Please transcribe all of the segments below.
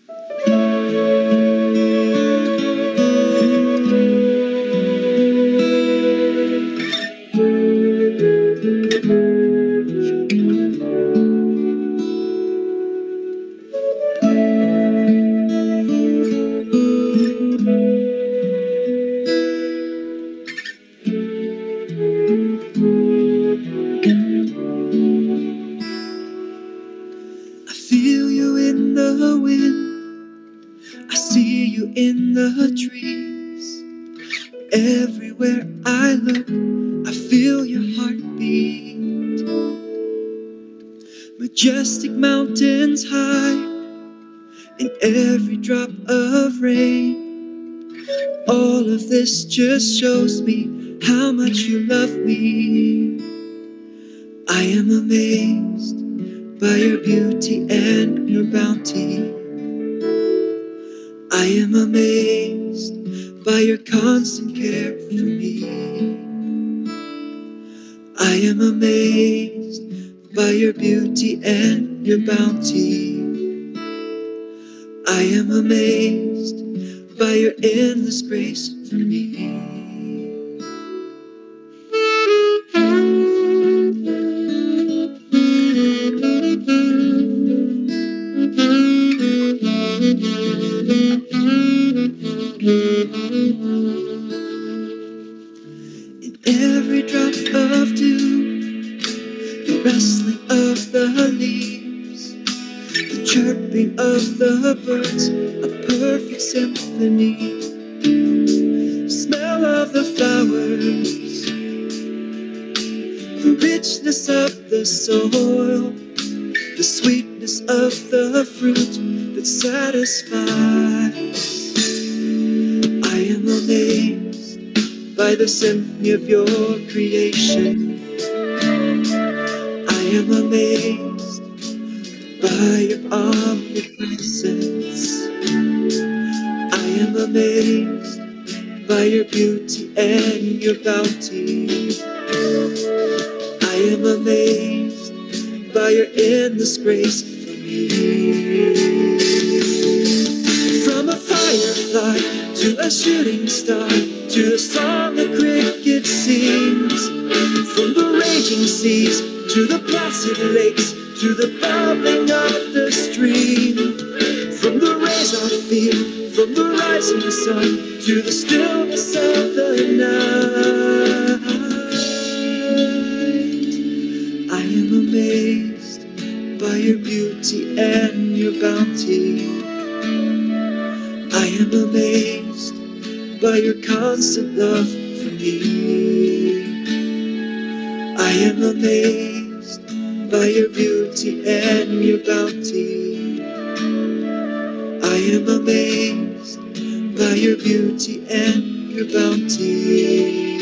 I feel you in the wind, I see you in the trees. Everywhere I look, I feel your heartbeat. Majestic mountains high, in every drop of rain. All of this just shows me how much you love me. I am amazed by your beauty and your bounty. I am amazed by your constant care for me. I am amazed by your beauty and your bounty. I am amazed by your endless grace for me. In every drop of dew, the rustling of the leaves, the chirping of the birds, a perfect symphony. Smell of the flowers, the richness of the soil, the sweetness of the fruit that satisfies. I am amazed by the symphony of your creation. I am amazed by your omnipresence. I am amazed by your beauty and your bounty. I am amazed by your endless grace for me. From a firefly to a shooting star, to the song the cricket sings, from the raging seas to the placid lakes, to the bubbling of the stream, from the rays I feel, from the rising sun to the stillness of the night. I am amazed by your beauty and your bounty. I am amazed by your constant love for me. I am amazed by your beauty and your bounty. I am amazed by your beauty and your bounty.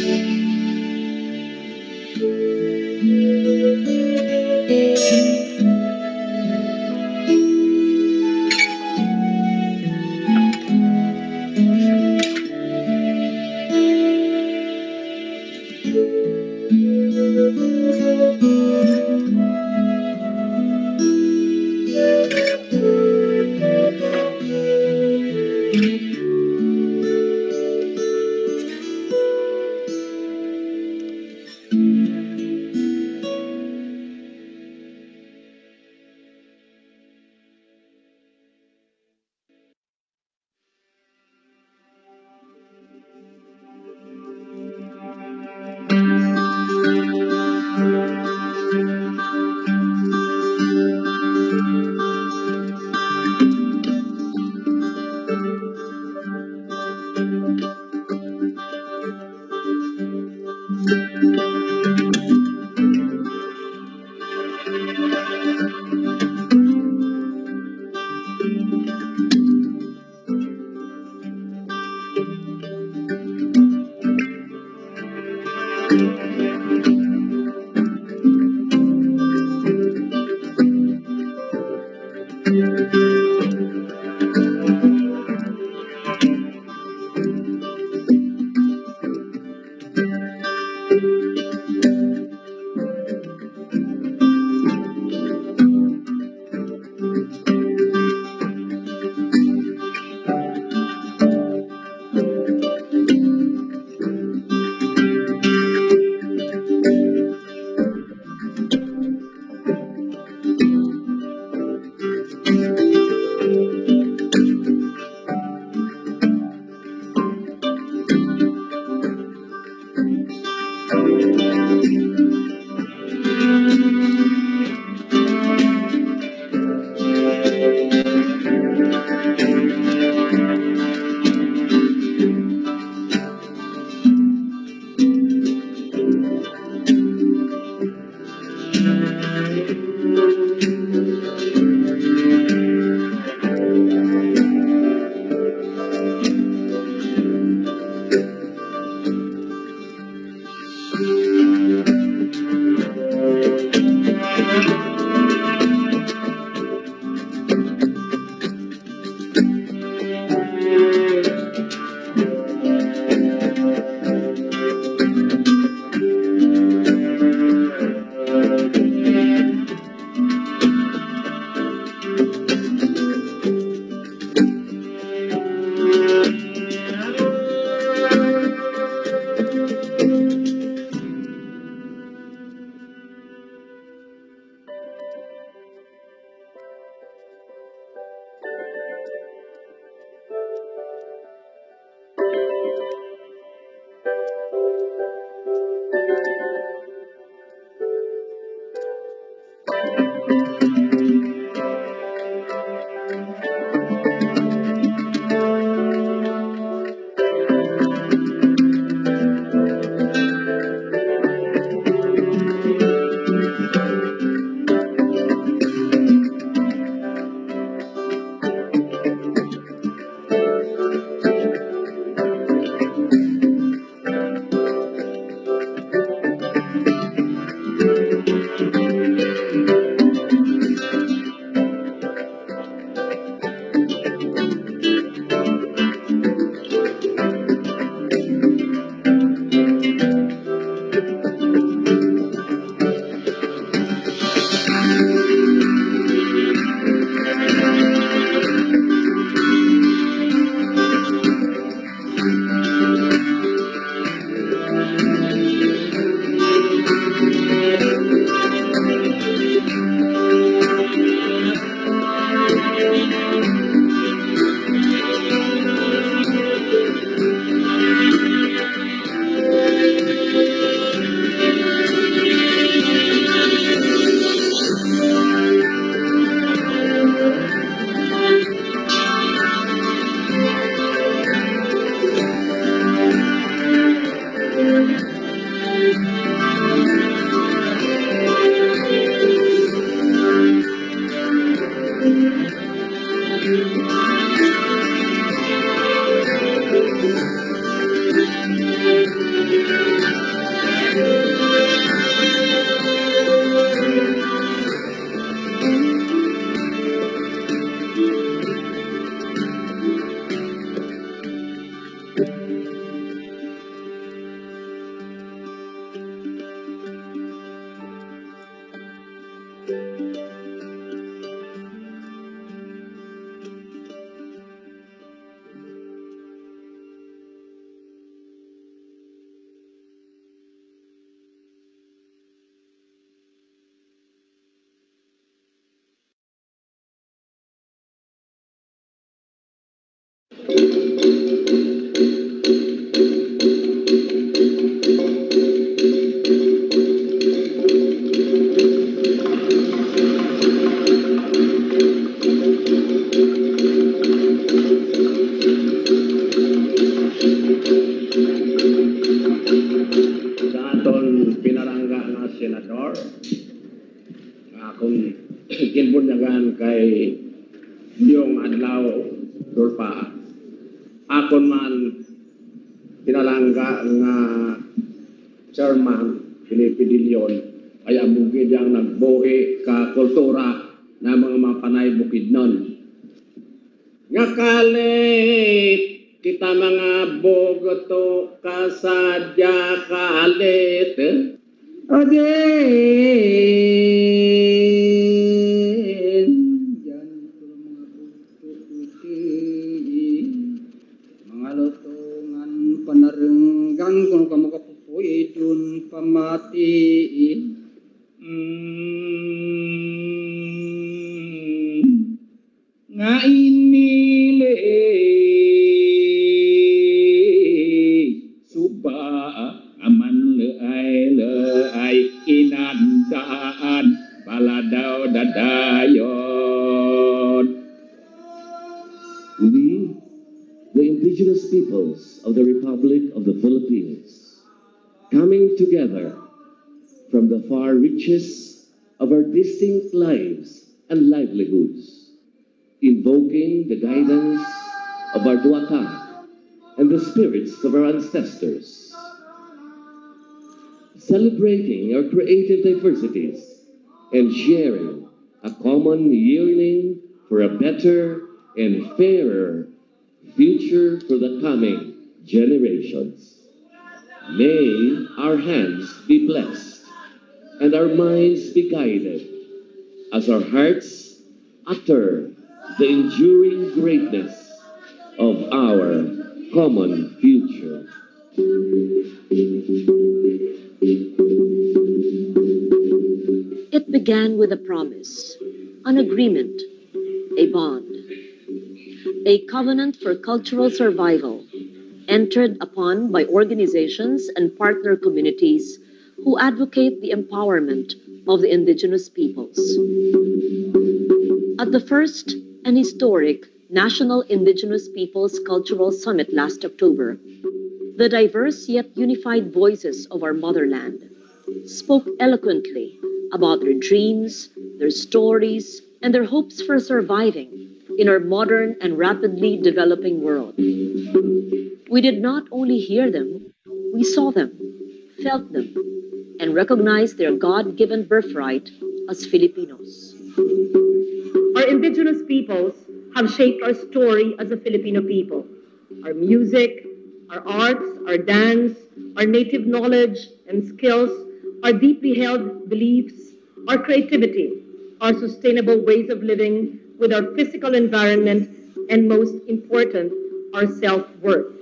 senador akong kinbunyagan kay yung adlaw Durpa akon man pinalangga nga chairman Felipe De Leon ay amugid yang nagbuhi ka kultura na mga mapanay bukidnon nga kalit kita mga bogoto kasadya kalit Aden yan ko mga puti mga lutungan panarenggang kung kamu kapupuy dun pamati nga inile suba aman leay inandaan baladaw dadayon. We, the indigenous peoples of the Republic of the Philippines, coming together from the far reaches of our distinct lives and livelihoods, invoking the guidance of our duata and the spirits of our ancestors, celebrating our creative diversities and sharing a common yearning for a better and fairer future for the coming generations. May our hands be blessed and our minds be guided as our hearts utter the enduring greatness of our common future. It began with a promise, an agreement, a bond, a covenant for cultural survival, entered upon by organizations and partner communities who advocate the empowerment of the indigenous peoples. At the first and historic National Indigenous Peoples Cultural Summit last October, the diverse yet unified voices of our motherland spoke eloquently about their dreams, their stories, and their hopes for surviving in our modern and rapidly developing world. We did not only hear them, we saw them, felt them, and recognized their God-given birthright as Filipinos. Our indigenous peoples have shaped our story as a Filipino people. Our music, our arts, our dance, our native knowledge and skills, our deeply held beliefs, our creativity, our sustainable ways of living with our physical environment, and most important, our self-worth.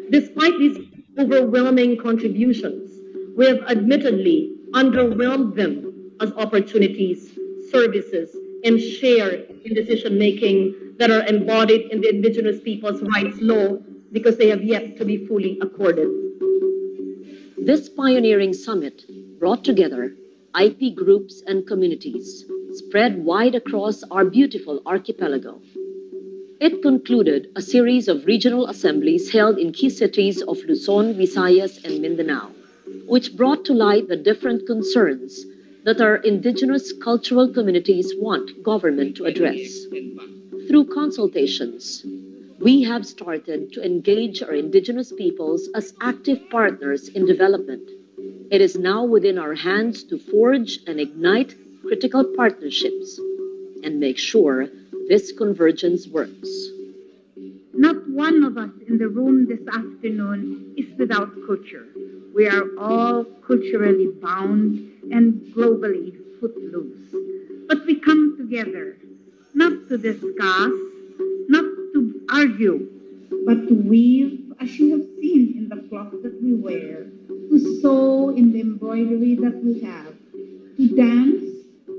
Despite these overwhelming contributions, we have admittedly underwhelmed them as opportunities, services, and share in decision-making that are embodied in the Indigenous Peoples' Rights Law because they have yet to be fully accorded. This pioneering summit brought together IP groups and communities spread wide across our beautiful archipelago. It concluded a series of regional assemblies held in key cities of Luzon, Visayas, and Mindanao, which brought to light the different concerns that our indigenous cultural communities want government to address. Through consultations, we have started to engage our indigenous peoples as active partners in development. It is now within our hands to forge and ignite critical partnerships and make sure this convergence works. Not one of us in the room this afternoon is without culture. We are all culturally bound and globally footloose. But we come together not to discuss, not to argue, but to weave, as you have seen in the cloth that we wear, to sew in the embroidery that we have, to dance,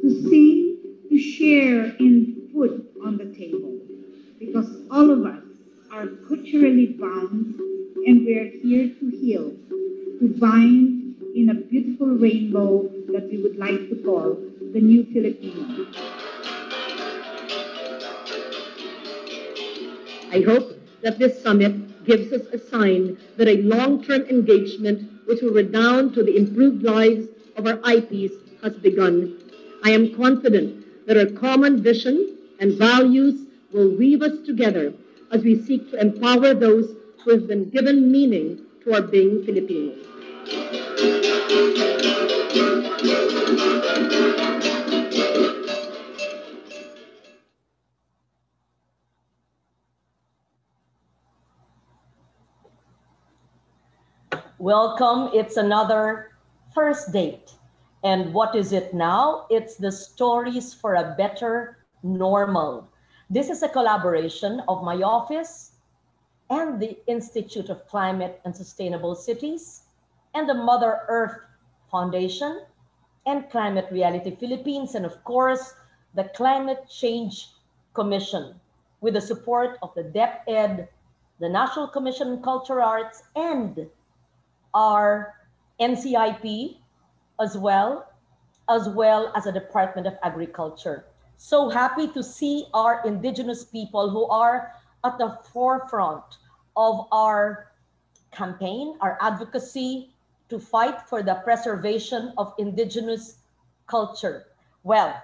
to sing, to share in food on the table. Because all of us are culturally bound and we are here to heal, to bind in a beautiful rainbow that we would like to call the New Filipino. I hope that this summit gives us a sign that a long-term engagement which will redound to the improved lives of our IPs has begun. I am confident that our common vision and values will weave us together as we seek to empower those who have been given meaning to our being Filipino. Welcome. It's another first date. And what is it now? It's the Stories for a Better Normal. This is a collaboration of my office and the Institute of Climate and Sustainable Cities and the Mother Earth Foundation and Climate Reality Philippines, and of course, the Climate Change Commission with the support of the DepEd, the National Commission on Cultural Arts, and our NCIP, as well as the Department of Agriculture. So happy to see our indigenous people who are at the forefront of our campaign, our advocacy to fight for the preservation of indigenous culture. Well,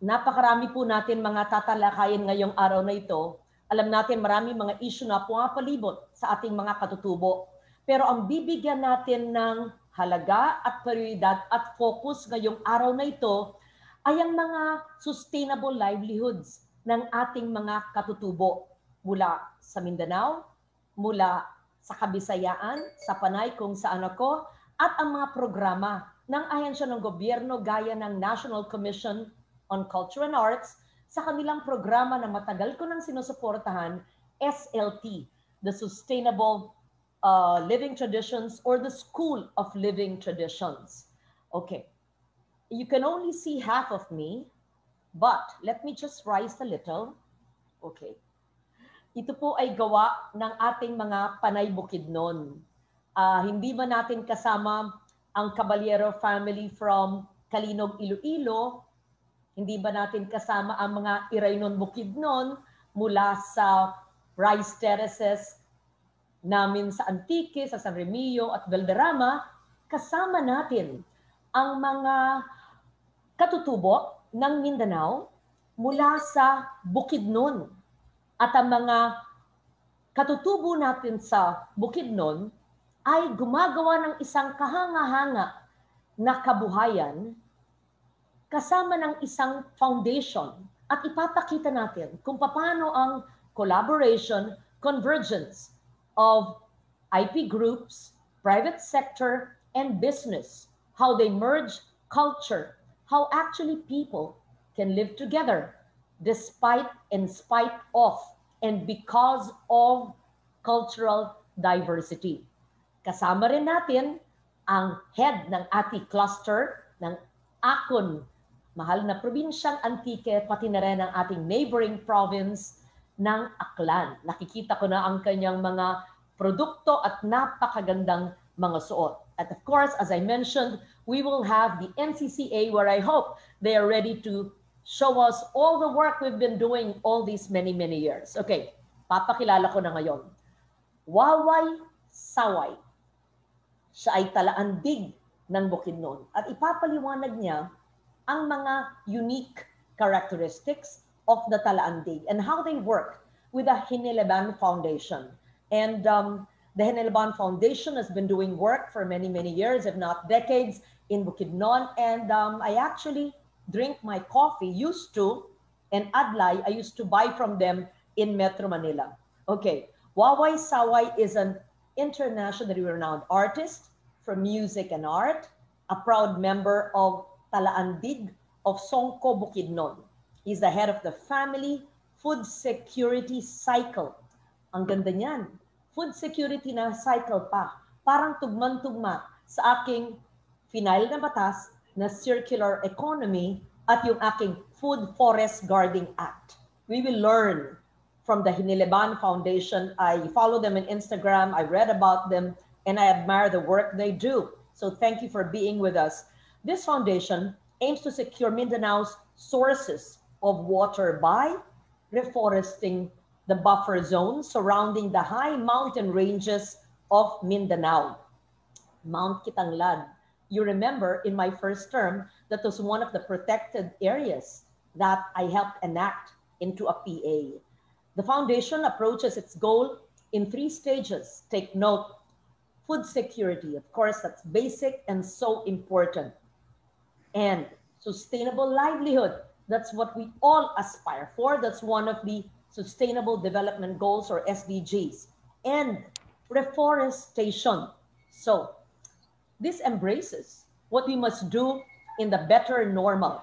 napakarami po natin mga tatalakayin ngayong araw na ito. Alam natin marami mga issue na pumapalibot sa ating mga katutubo. Pero ang bibigyan natin ng halaga at prioridad at focus ngayong araw na ito ay ang mga sustainable livelihoods ng ating mga katutubo mula sa Mindanao, mula sa Kabisayaan, sa Panay kung saan ako, at ang mga programa ng ahensya ng gobyerno gaya ng National Commission on Culture and Arts sa kanilang programa na matagal ko nang sinusuportahan, SLT, the Sustainable Living Traditions or the School of Living Traditions. Okay, you can only see half of me, but let me just rise a little. Okay. Ito po ay gawa ng ating mga Panay Bukidnon. Hindi ba natin kasama ang Caballero family from Kalinog, Iloilo? Hindi ba natin kasama ang mga Iraynon Bukidnon mula sa rice terraces namin sa Antique, sa San Remillo at Valderrama? Kasama natin ang mga katutubo ng Mindanao mula sa Bukidnon. At ang mga katutubo natin sa Bukidnon ay gumagawa ng isang kahanga-hanga na kabuhayan kasama ng isang foundation at ipapakita natin kung paano ang collaboration, convergence of IP groups, private sector, and business, how they merge culture, how actually people can live together despite, in spite of, and because of cultural diversity. Kasama rin natin ang head ng ATI cluster ng Akon, mahal na probinsyang Antique, pati na rin ang ating neighboring province ng Aklan. Nakikita ko na ang kanyang mga produkto at napakagandang mga suot. And of course, as I mentioned, we will have the NCCA where I hope they are ready to show us all the work we've been doing all these many, many years. Okay, papakilala ko na ngayon. Waway Saway. Siya ay talaandig ng Bukidnon at ipapaliwanag niya ang mga unique characteristics of the talaandig and how they work with the Hiniliban Foundation. And the Hiniliban Foundation has been doing work for many, many years, if not decades, in Bukidnon. And I actually drink my coffee, and adlay, I used to buy from them in Metro Manila. Okay, Waway Saway is an internationally renowned artist for music and art, a proud member of Talaandig of Songko Bukidnon. He's the head of the family food security cycle. Ang ganda niyan. Food security na cycle pa. Parang tugman-tugma sa aking final na batas na circular economy at yung aking Food Forest Guarding Act. We will learn from the Hiniliban Foundation. I follow them on Instagram. I read about them and I admire the work they do. So thank you for being with us. This foundation aims to secure Mindanao's sources of water by reforesting the buffer zone surrounding the high mountain ranges of Mindanao. Mount Kitanglad. You remember in my first term, that was one of the protected areas that I helped enact into a PA. The foundation approaches its goal in 3 stages. Take note, food security, of course, that's basic and so important. And sustainable livelihood, that's what we all aspire for. That's one of the Sustainable Development Goals or SDGs. And reforestation. So this embraces what we must do in the better normal.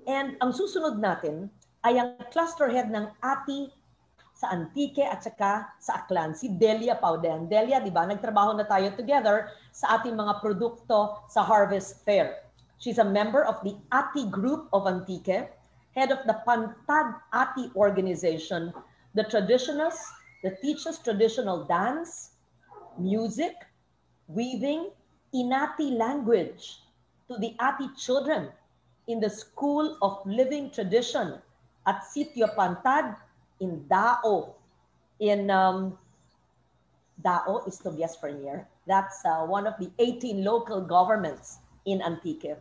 And ang susunod natin ay ang cluster head ng ATI sa Antique at saka sa Aklan, si Delia Pauden. Delia, di ba, nagtrabaho na tayo together sa ating mga produkto sa Harvest Fair. She's a member of the ATI Group of Antique, head of the Pantad ATI organization, the traditionalists that teaches traditional dance, music, weaving, Inati language to the Ati children in the School of Living Tradition at Sitio Pantad in Dao. In Dao is Tobias Fernier. That's one of the 18 local governments in Antique.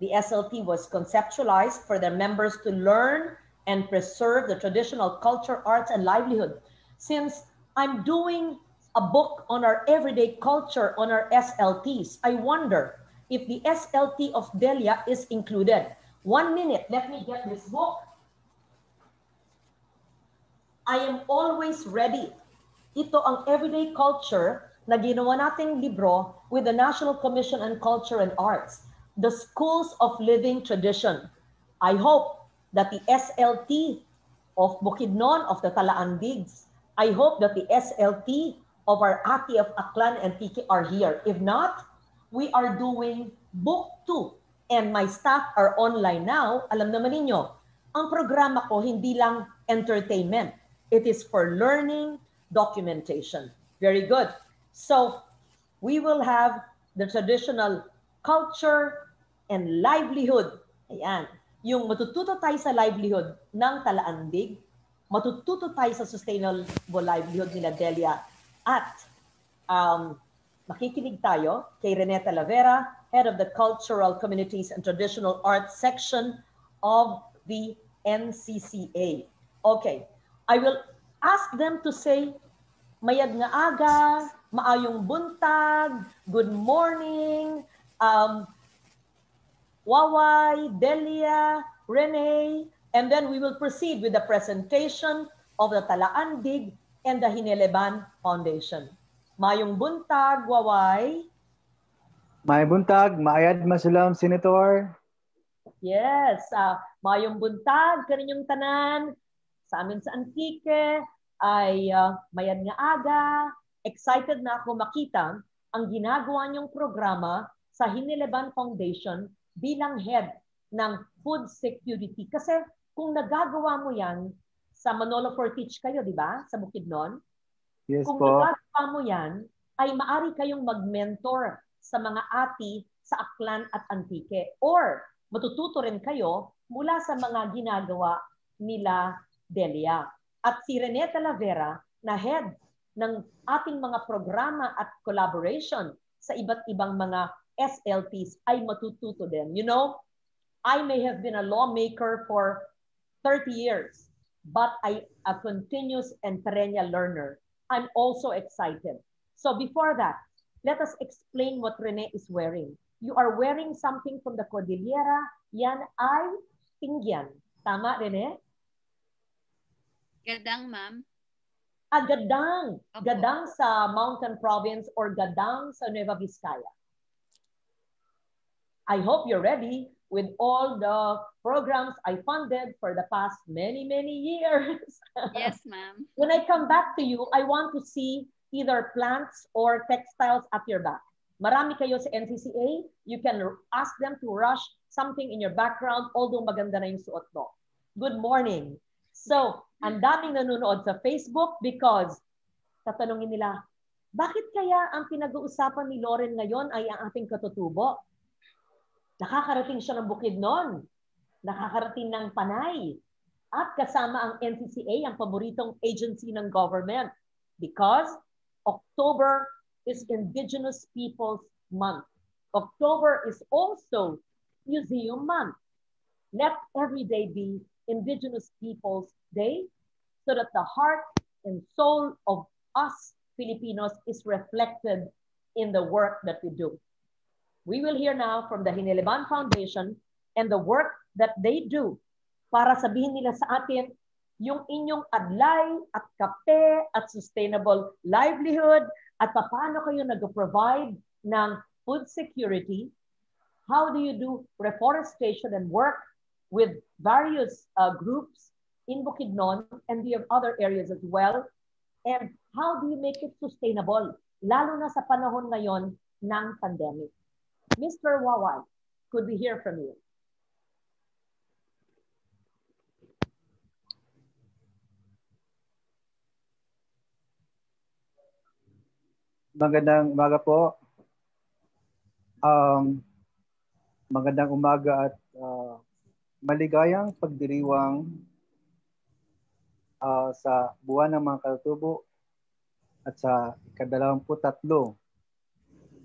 The SLT was conceptualized for their members to learn and preserve the traditional culture, arts, and livelihood. Since I'm doing a book on our everyday culture on our SLTs, I wonder if the SLT of Delia is included. 1 minute, let me get this book. I am always ready. Ito ang everyday culture na ginawa nating libro with the National Commission on Culture and Arts, the Schools of Living Tradition. I hope that the SLT of Bukidnon, of the Talaandigs, I hope that the SLT of our Ati of Aklan and Tiki are here. If not, we are doing book 2 and my staff are online now. Alam naman ninyo, ang programa ko hindi lang entertainment. It is for learning, documentation. Very good. So we will have the traditional culture and livelihood. Ayan. Yung matututo tayo sa livelihood ng Talaandig, matututo tayo sa sustainable livelihood nila Delia. At makikinig tayo kay Rene Talavera, Head of the Cultural Communities and Traditional Arts Section of the NCCA. Okay. I will ask them to say, mayad nga aga, maayong buntag, good morning, Waway, Delia, Rene, and then we will proceed with the presentation of the Talaandig and the Hineleban Foundation. Mayong buntag, Waway. May buntag, maayad masulam, Senator. Yes, mayong buntag, kaninyong tanan. Sa amin sa Antique ay mayad nga aga. Excited na ako makita ang ginagawa niyong programa sa Hineleban Foundation bilang head ng food security. Kasi kung nagagawa mo yan, sa Manolo Fortich kayo, di ba? Sa Bukidnon. Yes kung po. nagagawa mo yan, ay maari kayong mag-mentor sa mga ati sa Aklan at Antique. Or matututo rin kayo mula sa mga ginagawa nila Delia. At si Rene Talavera na head ng ating mga programa at collaboration sa iba't ibang mga SLTs ay matututo din. You know, I may have been a lawmaker for 30 years, but I a continuous and perennial learner. I'm also excited. So before that, let us explain what Rene is wearing. You are wearing something from the Cordillera. Yan ay tingyan. Tama, Rene? Gadang, ma'am. Gadang. Opo. Gadang sa Mountain Province or Gadang sa Nueva Vizcaya. I hope you're ready with all the programs I funded for the past many, many years. Yes, ma'am. When I come back to you, I want to see either plants or textiles at your back. Marami kayo sa NCCA, you can ask them to rush something in your background, although maganda na yung suot mo. Good morning. So, ang daming nanonood sa Facebook because tatanungin nila, bakit kaya ang pinag-uusapan ni Loren ngayon ay ang ating katutubo? Nakakarating siya ng Bukidnon, nakakarating ng Panay, at kasama ang NCCA, ang paboritong agency ng government. Because October is Indigenous Peoples Month. October is also Museum Month. Let every day be Indigenous Peoples Day so that the heart and soul of us Filipinos is reflected in the work that we do. We will hear now from the Hineleban Foundation and the work that they do para sabihin nila sa atin yung inyong adlay at kape at sustainable livelihood at paano kayo nag-provide ng food security. How do you do reforestation and work with various groups in Bukidnon and the other areas as well? And how do you make it sustainable, lalo na sa panahon ngayon ng pandemic? Mr. Waway, could we hear from you? Magandang umaga po. Magandang umaga at maligayang pagdiriwang sa buwan ng mga katutubo at sa ika-23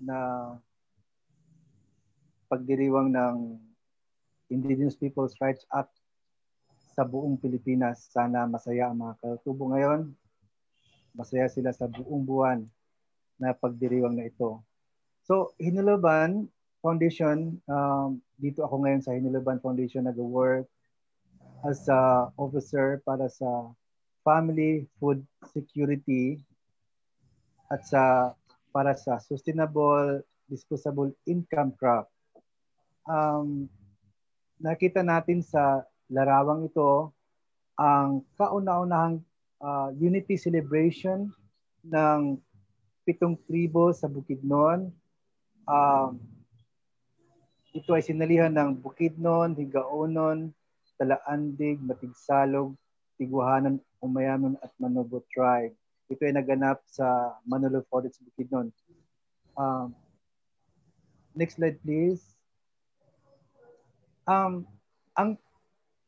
na pagdiriwang ng Indigenous Peoples' Rights Act sa buong Pilipinas. Sana masaya ang mga katubo ngayon. Masaya sila sa buong buwan na pagdiriwang na ito. So, Hinuluban Foundation, dito ako ngayon sa Hinuluban Foundation nag-work as a officer para sa family food security at para sa sustainable disposable income crop. Nakita natin sa larawang ito ang kauna-unahang unity celebration ng 7 tribo sa Bukidnon. Ito ay sinalihan ng Bukidnon, Higaonon, Talaandig, Matigsalog, Tiguhanan, Umayanon at Manobo tribe. Ito ay naganap sa Manolo Forest, Bukidnon. Next slide please. Ang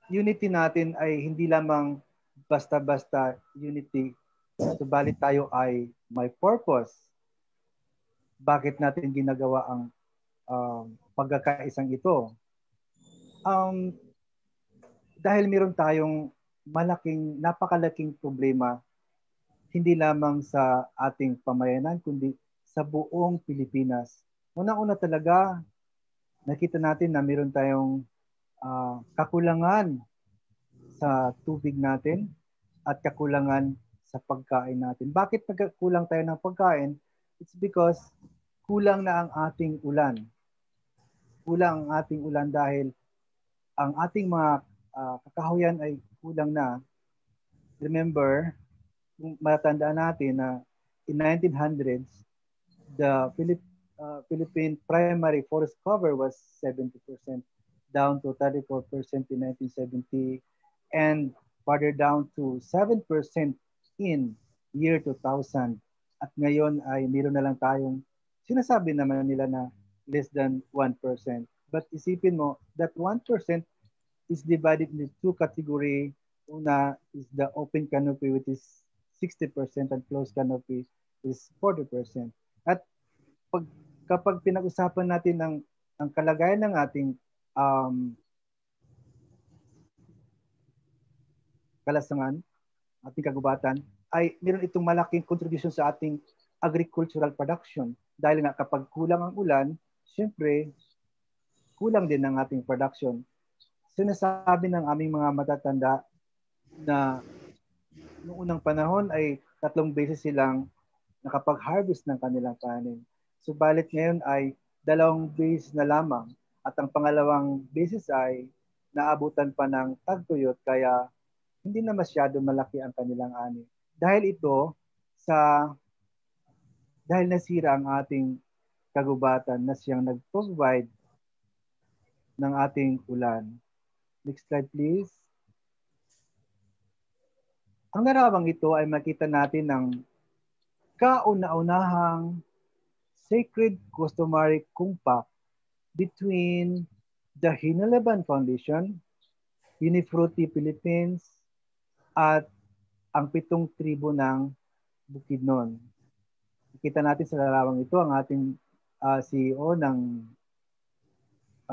unity natin ay hindi lamang basta-basta unity, subalit tayo ay may purpose. Bakit natin ginagawa ang pagkakaisang ito? Dahil meron tayong napakalaking problema, hindi lamang sa ating pamayanan, kundi sa buong Pilipinas. Unang-una talaga, nakita natin na meron tayong kakulangan sa tubig natin at kakulangan sa pagkain natin. Bakit nagkulang tayo ng pagkain? It's because kulang na ang ating ulan. Kulang ang ating ulan dahil ang ating mga kakahuyan ay kulang na. Remember, kung matandaan natin na in 1900s, the Philippine primary forest cover was 70%, down to 34% in 1970, and further down to 7% in year 2000. At ngayon ay meron na lang tayong, sinasabi naman nila na less than 1%. But isipin mo, that 1% is divided into two categories. Una is the open canopy, which is 60%, and closed canopy is 40%. At kapag pinag-usapan natin ang kalagayan ng ating kalasangan, ating kagubatan, ay meron itong malaking contribution sa ating agricultural production. Dahil nga kapag kulang ang ulan, siyempre, kulang din ang ating production. Sinasabi ng aming mga matatanda na noong unang panahon ay 3 beses silang nakapag-harvest ng kanilang kanin. Subalit ngayon ay 2 beses na lamang. At ang pangalawang beses ay naabutan pa ng tagtuyot, kaya hindi na masyado malaki ang kanilang ani. Dahil ito, dahil nasira ang ating kagubatan na siyang nag-provide ng ating ulan. Next slide please. Ang larawang ito ay makita natin ng kauna-unahang sacred customary compact between the Hinuluban Foundation, Unifruti Philippines, at ang 7 tribo ng Bukidnon. Kita natin sa larawang ito ang ating CEO ng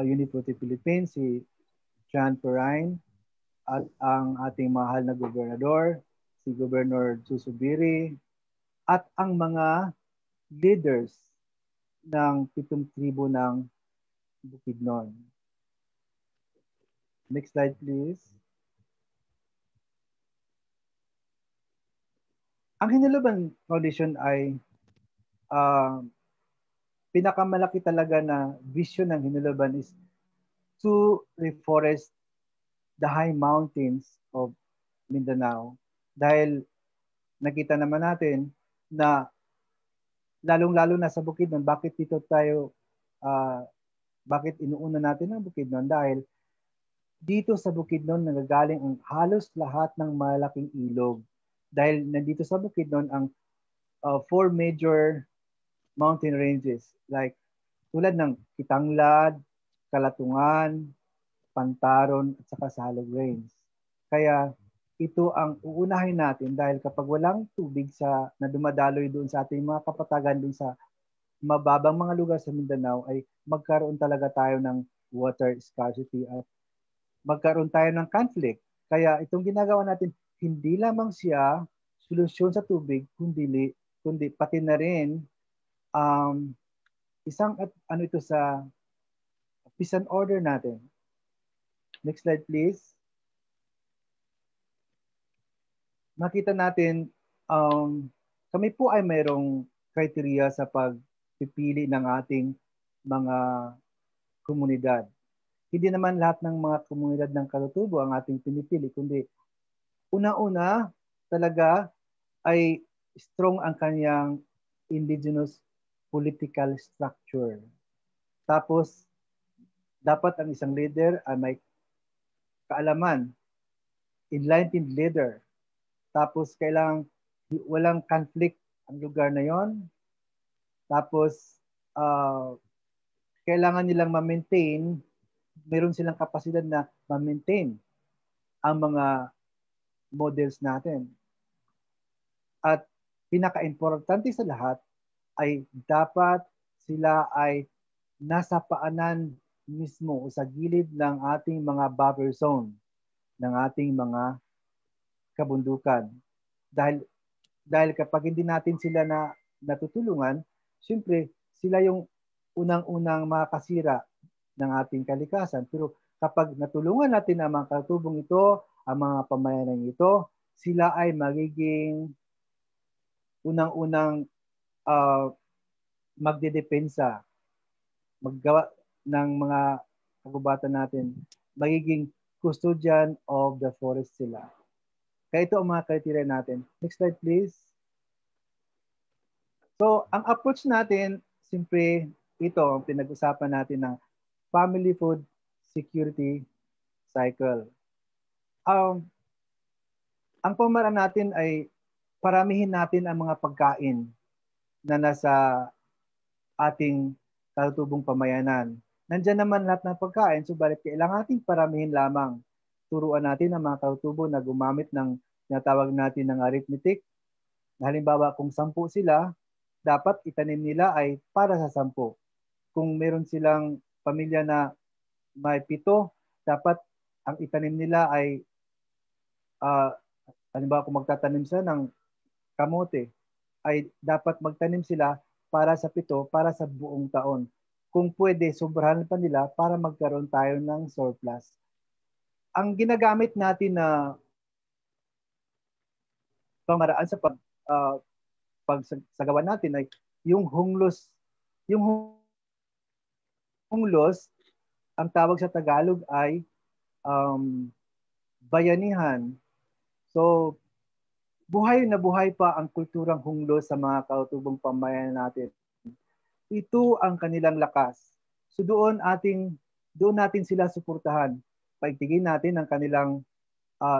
Unifruti Philippines, si John Perrine, at ang ating mahal na gobernador, si Governor Susubiri, at ang mga leaders ng 7 tribo ng Bukidnon. Next slide please. Ang Hinuluban Foundation ay pinakamalaki talaga na vision ng Hinuluban is to reforest the high mountains of Mindanao. Dahil nakita naman natin na lalong-lalo na sa Bukidnon, bakit inuuna natin ang Bukidnon? Dahil dito sa Bukidnon nagagaling ang halos lahat ng malaking ilog. Dahil nandito sa Bukidnon ang 4 major mountain ranges, like tulad ng Kitanglad, Kalatungan, Pantaron, at saka Salog Range. Kaya ito ang uunahin natin dahil kapag walang tubig na dumadaloy doon sa ating mga kapatagan doon sa mababang mga lugar sa Mindanao, ay magkaroon talaga tayo ng water scarcity at magkaroon tayo ng conflict. Kaya itong ginagawa natin, hindi lamang siya solusyon sa tubig, kundi pati na rin isang ano ito sa peace and order natin. Next slide please. Makita natin kami po ay mayroong criteria sa pagpipili ng ating mga komunidad. Hindi naman lahat ng mga komunidad ng Kalatubo ang ating pinipili, kundi una-una talaga ay strong ang kanyang indigenous political structure. Tapos, dapat ang isang leader ay may kaalaman, enlightened leader. Tapos, kailangang walang conflict ang lugar na yon. Tapos, kailangan nilang ma-maintain, meron silang kapasidad na ma-maintain ang mga models natin. At pinaka-importante sa lahat ay dapat sila ay nasa paanan mismo o sa gilid ng ating mga buffer zone, ng ating mga kabundukan. Dahil kapag hindi natin sila natutulungan, siyempre sila yung unang-unang makakasira ng ating kalikasan. Pero kapag natulungan natin ang mga katubong ito, ang mga pamayanan ito, sila ay magiging unang-unang magdedepensa, maggawa ng mga kagubatan natin, magiging custodian of the forest sila. Kaya ito ang mga criteria natin. Next slide please. So, ang approach natin, simpre ito, ang pinag-usapan natin ng family food security cycle. Ang pamaraan natin ay paramihin natin ang mga pagkain na nasa ating katutubong pamayanan. Nandiyan naman lahat ng pagkain, subalit kailangan nating paramihin lamang. Turuan natin ang mga katutubo na gumamit ng tinatawag natin ng arithmetic. Halimbawa, kung 10 sila, dapat itanim nila ay para sa 10. Kung meron silang pamilya na may 7, dapat ang itanim nila ay halimbawa kung magtatanim sila ng kamote, ay dapat magtanim sila para sa 7, para sa buong taon. Kung pwede, sobrahan pa nila para magkaroon tayo ng surplus. Ang ginagamit natin na pamaraan sa pagsagawa natin ay yung hunglos. Yung hunglos, ang tawag sa Tagalog ay bayanihan. So, buhay na buhay pa ang kulturang hunglos sa mga katutubong pamayanan natin. Ito ang kanilang lakas. So doon natin sila suportahan. Paigtingin natin ang kanilang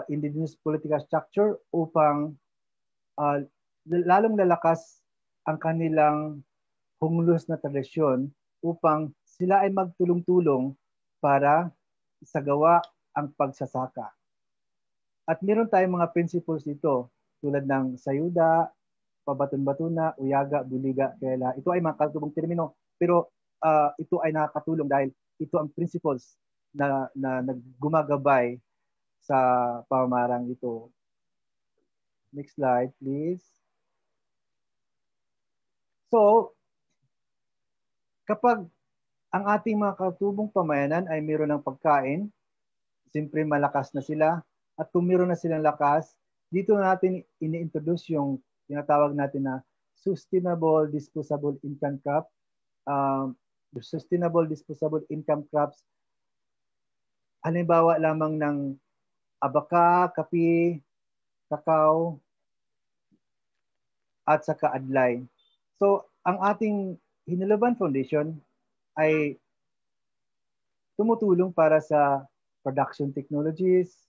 indigenous political structure upang lalong lalakas ang kanilang hunglos na tradisyon upang sila ay magtulong-tulong para isagawa ang pagsasaka. At meron tayong mga principles dito tulad ng sayuda, pabatun-batuna, uyaga, buliga, kaila. Ito ay mga katutubong termino pero ito ay nakakatulong dahil ito ang principles na gumagabay sa pamamarang ito. Next slide, please. So, kapag ang ating mga katutubong pamayanan ay mayroon ng pagkain, siyempre malakas na sila. At kung mayroon na silang lakas, dito natin ini-introduce yung tinatawag natin na sustainable disposable income crop. Sustainable disposable income crops, halimbawa lamang ng abaka, kape, kakao, at saka adlay. So, ang ating Hinuluban Foundation ay tumutulong para sa production technologies,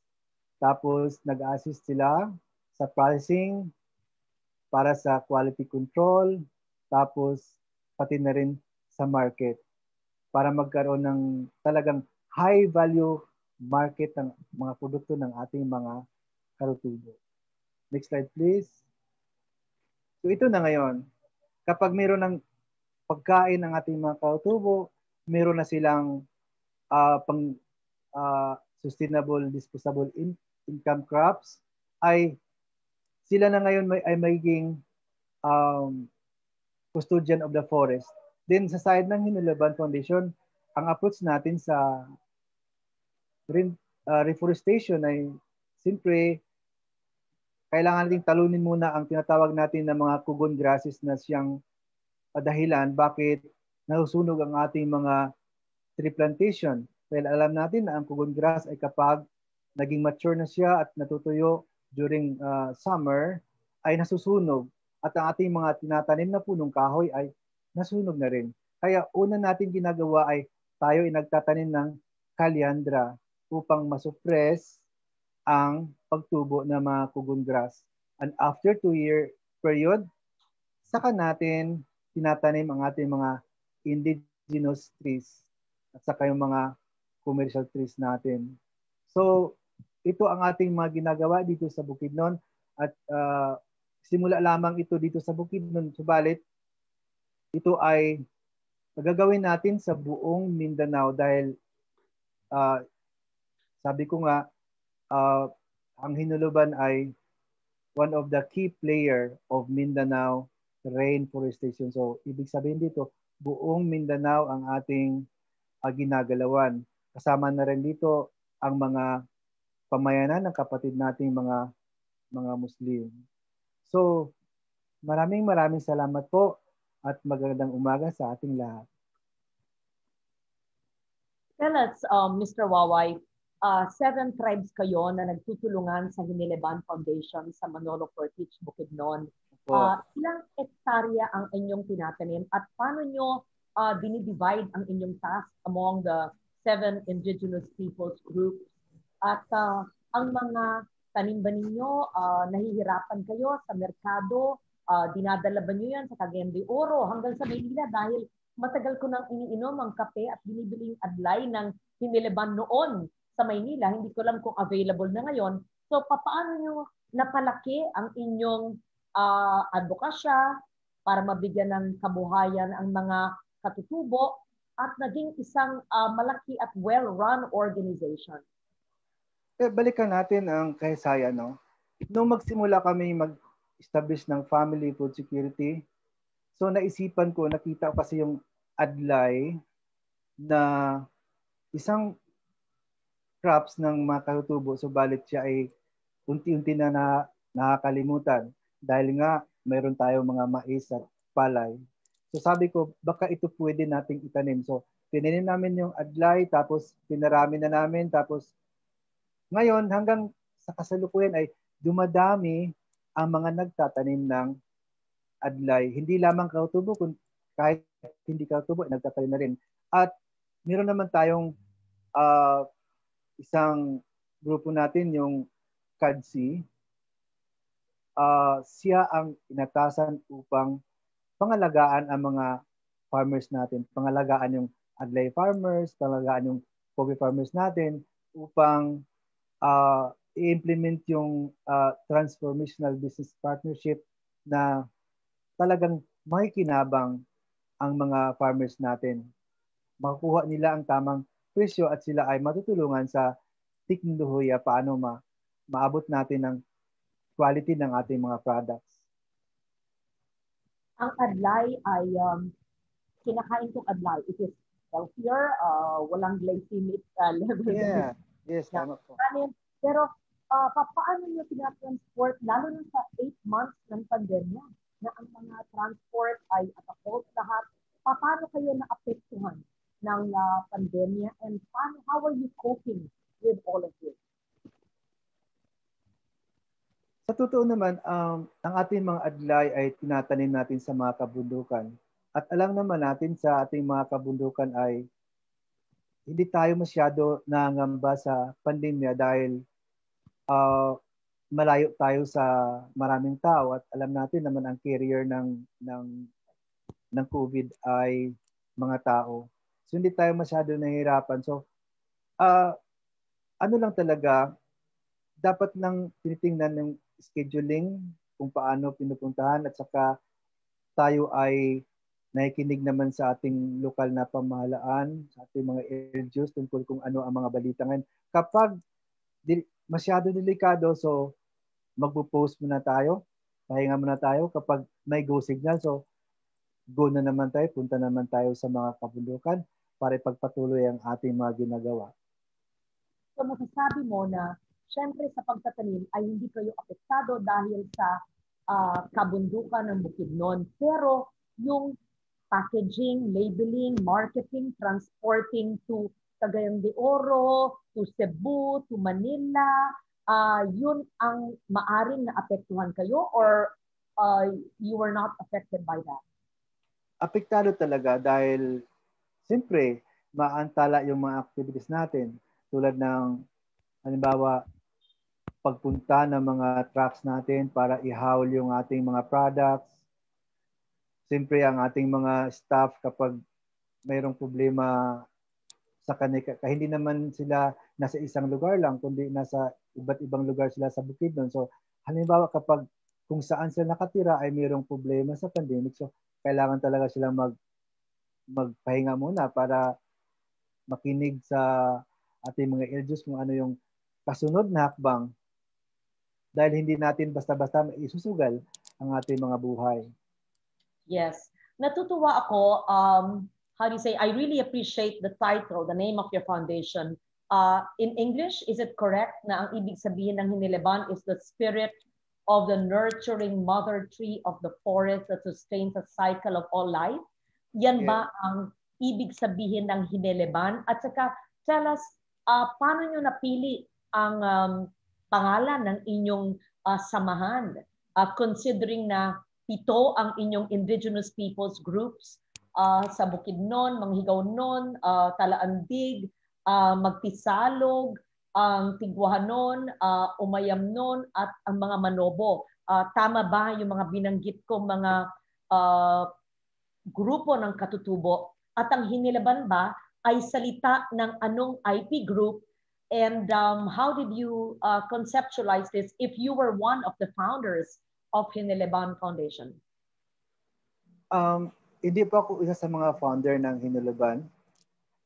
tapos nag-assist sila sa pricing, para sa quality control, tapos pati na rin sa market para magkaroon ng talagang high value market ng mga produkto ng ating mga karutubo. Next slide please. So ito na ngayon. Kapag mayroon ng pagkain ng ating mga karutubo, mayroon na silang sustainable disposable income crops, ay sila na ngayon ay magiging custodian of the forest. Then sa side ng Hinuluban Foundation, ang approach natin sa reforestation ay siyempre kailangan nating talunin muna ang tinatawag natin na mga kugon grasses na siyang dahilan bakit nahusunog ang ating mga tree plantation. Dahil alam natin na ang kugon grass ay kapag naging mature na siya at natutuyo during summer, ay nasusunog. At ang ating mga tinatanim na punong kahoy ay nasunog na rin. Kaya una natin ginagawa ay tayo ay nagtatanim ng calyandra upang masuppress ang pagtubo ng mga kugon grass. And after 2-year period, saka natin tinatanim ang ating mga indigenous trees at saka yung mga commercial trees natin. So, ito ang ating mga ginagawa dito sa Bukidnon at simula lamang ito dito sa Bukidnon. Subalit, ito ay gagawin natin sa buong Mindanao dahil sabi ko nga, ang Hinuluban ay one of the key player of Mindanao rainforestation. So, ibig sabihin dito, buong Mindanao ang ating ginagalawan. Kasama na rin dito ang mga pamayanan ng kapatid nating mga Muslim. So, maraming salamat po at magandang umaga sa ating lahat. Tell us, Mr. Waway, 7 tribes kayo na nagtutulungan sa Hinuluban Foundation sa Manolo Portage, Bukidnon. Ilang hektarya ang inyong tinatanim at paano nyo dinidivide ang inyong task among the 7 indigenous peoples groups? At ang mga tanim ba ninyo, nahihirapan kayo sa merkado, dinadala ba nyo yan sa Cagayan de Oro hanggang sa Maynila dahil matagal ko nang iniinom ang kape at binibiling adlay ng Hinuluban noon sa Maynila. Hindi ko alam kung available na ngayon. So, paano nyo napalaki ang inyong advokasya para mabigyan ng kabuhayan ang mga katutubo at naging isang malaki at well-run organization? Balikan natin ang kasaysayan, no? Nung magsimula kami mag-establish ng family food security, so naisipan ko, nakita ko kasi yung adlay na isang crops ng mga katutubo, subalit siya ay unti-unti na nakakalimutan dahil nga mayroon tayong mga mais at palay. So sabi ko, baka ito pwede nating itanim. So tinanim namin yung adlay, tapos pinarami na namin, tapos ngayon hanggang sa kasalukuyan ay dumadami ang mga nagtatanim ng adlay. Hindi lamang katutubo, kahit hindi katutubo, nagtatanim na rin. At meron naman tayong isang grupo natin, yung KADSI. Siya ang inatasan upang pangalagaan ang mga farmers natin. Pangalagaan yung adlay farmers, pangalagaan yung coffee farmers natin upang i-implement yung transformational business partnership na talagang makikinabang ang mga farmers natin. Makukuha nila ang tamang presyo at sila ay matutulungan sa teknolohiya paano maabot natin ang quality ng ating mga products. Ang adlay ay kinakain kong adlay. It is healthier, walang glycemic level. Yeah. Yes, tama po. Pero paano nyo tinatransport, lalo na sa 8 months ng pandemya, na ang mga transport ay at a fault lahat, paano kayo naapektuhan ng pandemya and how are you coping with all of this? Sa totoo naman, ang ating mga adlay ay tinatanim natin sa mga kabundukan. At alam naman natin sa ating mga kabundukan ay hindi tayo masyado nangamba sa pandemya dahil malayo tayo sa maraming tao at alam natin naman ang carrier ng COVID ay mga tao. So hindi tayo masyado nahihirapan. So ano lang talaga, dapat nang tinitingnan ng scheduling kung paano pinupuntahan at saka tayo ay nakikinig naman sa ating lokal na pamahalaan, sa ating mga LGUs tungkol kung ano ang mga balita ngayon. Kapag masyado delikado, so magpo-post muna tayo, pahinga muna tayo. Kapag may go signal, so go na naman tayo, punta naman tayo sa mga kabundukan para ipagpatuloy ang ating mga ginagawa. So masasabi mo na syempre sa pagtatanim ay hindi kayo apektado dahil sa kabundukan ng Bukidnon. Pero yung packaging, labeling, marketing, transporting to Cagayan de Oro, to Cebu, to Manila, yun ang maaring naapektuhan kayo or you were not affected by that? Apektado talaga dahil siyempre maantala yung mga activities natin tulad ng halimbawa pagpunta ng mga trucks natin para ihawal yung ating mga products. Siyempre ang ating mga staff kapag mayroong problema sa kanila, hindi naman sila nasa isang lugar lang, kundi nasa iba't ibang lugar sila sa Bukidnon. So halimbawa kapag kung saan sila nakatira ay mayroong problema sa pandemic, so kailangan talaga silang magpahinga muna para makinig sa ating mga LGUs kung ano yung kasunod na hakbang dahil hindi natin basta-basta isusugal ang ating mga buhay. Yes. Natutuwa ako, how do you say, I really appreciate the title, the name of your foundation. In English, is it correct na ang ibig sabihin ng Hiniliban is the spirit of the nurturing mother tree of the forest that sustains a cycle of all life? Yan ba ang ibig sabihin ng Hiniliban? At saka, tell us, paano nyo napili ang pangalan ng inyong samahan? Considering na 7 ang inyong indigenous peoples groups sa Bukidnon, Manghigawnon, Talaandig, Magtisalog, ang Tigwahanon, Umayamnon, at ang mga Manobo. Tama ba yung mga binanggit kong mga grupo ng katutubo? At ang Hiniliban ba ay salita ng anong IP group? And how did you conceptualize this if you were one of the founders of Hiniliban Foundation? Hindi po ako isa sa mga founder ng Hiniliban.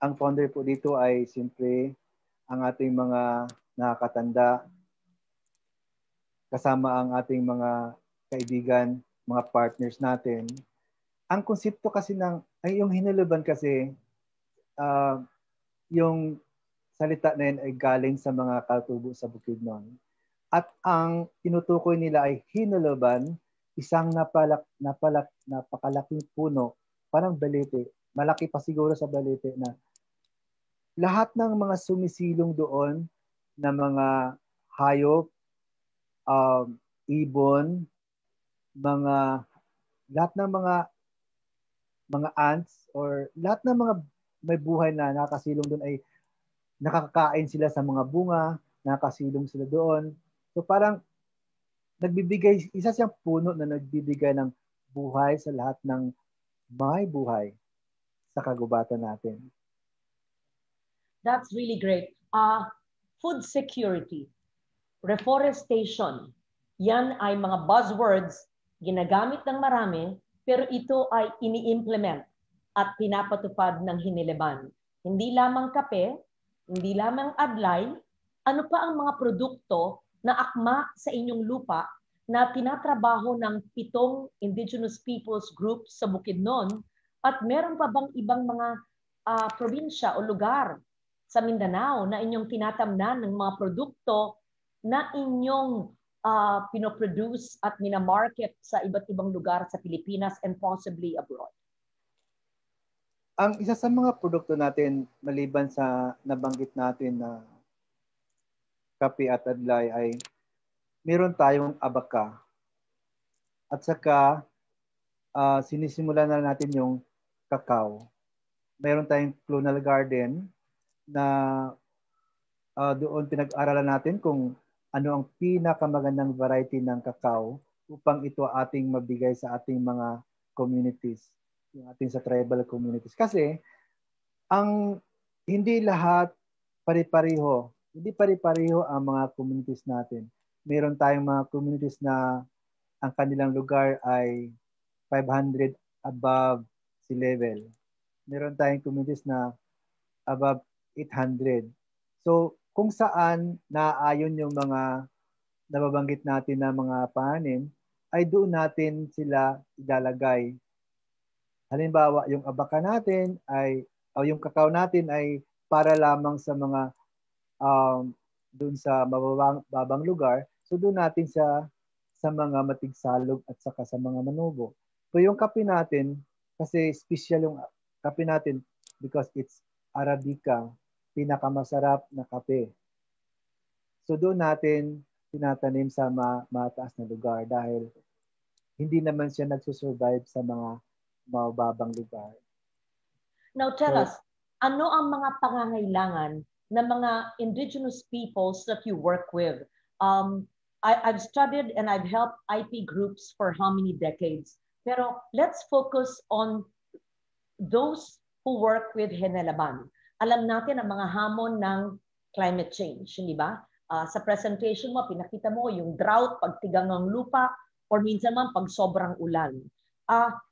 Ang founder po dito ay simpre ang ating mga nakakatanda, kasama ang ating mga kaibigan, mga partners natin. Ang konsepto kasi yung Hiniliban kasi, yung salita na yun ay galing sa mga katutubo sa Bukidnon. At ang tinutukoy nila ay Hiniliban, isang napakalaking puno, parang balete, malaki pa siguro sa balete na lahat ng mga sumisilong doon na mga hayop, ibon, lahat ng mga ants or lahat ng mga may buhay na nakasilong doon ay nakakakain sila sa mga bunga, nakasilong sila doon. So parang isa siyang puno na nagbibigay ng buhay sa lahat ng may buhay sa kagubatan natin. That's really great. Food security, reforestation, yan ay mga buzzwords ginagamit ng marami, pero ito ay ini-implement at pinapatupad ng Hiniliban. Hindi lamang kape, hindi lamang adlay, ano pa ang mga produkto na akma sa inyong lupa na tinatrabaho ng 7 indigenous peoples groups sa Bukidnon at meron pa bang ibang mga probinsya o lugar sa Mindanao na inyong tinatamnan ng mga produkto na inyong pinoproduce at minamarket sa iba't ibang lugar sa Pilipinas and possibly abroad? Ang isa sa mga produkto natin maliban sa nabanggit natin na kape at adlay ay meron tayong abaka. At saka sinisimulan na natin yung kakao. Meron tayong clonal garden na doon pinag-aralan natin kung ano ang pinakamagandang variety ng kakao upang ito ating mabigay sa ating mga communities, yung ating sa tribal communities. Kasi hindi lahat pari-pareho. Hindi pari-pareho ang mga communities natin. Meron tayong mga communities na ang kanilang lugar ay 500 above sea level. Meron tayong communities na above 800. So, kung saan naaayon yung mga nababanggit natin na mga pananim, ay doon natin sila ilalagay. Halimbawa, yung abaka natin ay, o yung kakao natin ay para lamang sa mga doon sa babang lugar. So doon natin sa mga matigsalog at saka sa mga manubo. So yung kape natin, kasi special yung kape natin because it's Arabica, pinakamasarap na kape. So doon natin tinatanim sa mataas na lugar dahil hindi naman siya nagsusurvive sa mga mababang lugar. Now tell us, ano ang mga pangangailangan ng mga indigenous peoples that you work with? I've studied and I've helped IP groups for how many decades? Pero let's focus on those who work with Henelaban. Alam natin ang mga hamon ng climate change, hindi ba? Sa presentation mo, pinakita mo yung drought, pagtigang ng lupa, or minsan man pag sobrang ulan.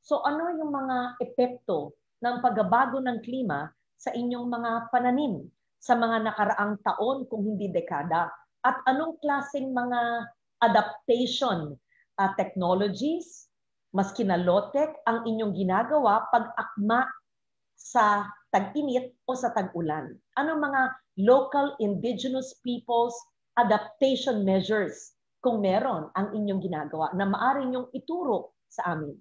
So ano yung mga epekto ng pagbabago ng klima sa inyong mga pananim sa mga nakaraang taon kung hindi dekada? At anong klaseng mga adaptation technologies, maski na low-tech, ang inyong ginagawa pag-akma sa tag-init o sa tag-ulan? Anong mga local indigenous peoples adaptation measures kung meron ang inyong ginagawa na maaari niyong ituro sa amin?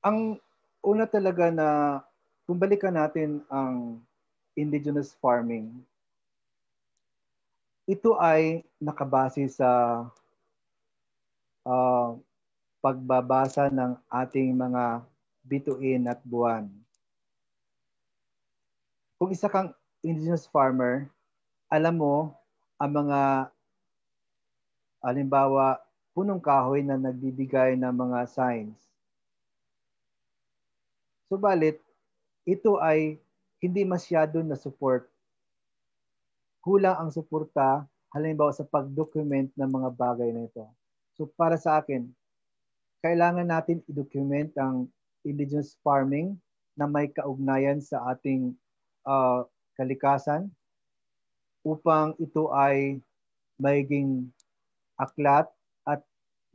Ang una talaga na kung balikan natin ang indigenous farming, ito ay nakabase sa pagbabasa ng ating mga bituin at buwan. Kung isa kang indigenous farmer, alam mo ang mga halimbawa punong kahoy na nagbibigay ng mga signs. Subalit, ito ay hindi masyado na support. Kulang ang suporta halimbawa sa pag-document ng mga bagay na ito. So para sa akin, kailangan natin i-document ang indigenous farming na may kaugnayan sa ating kalikasan upang ito ay magiging aklat at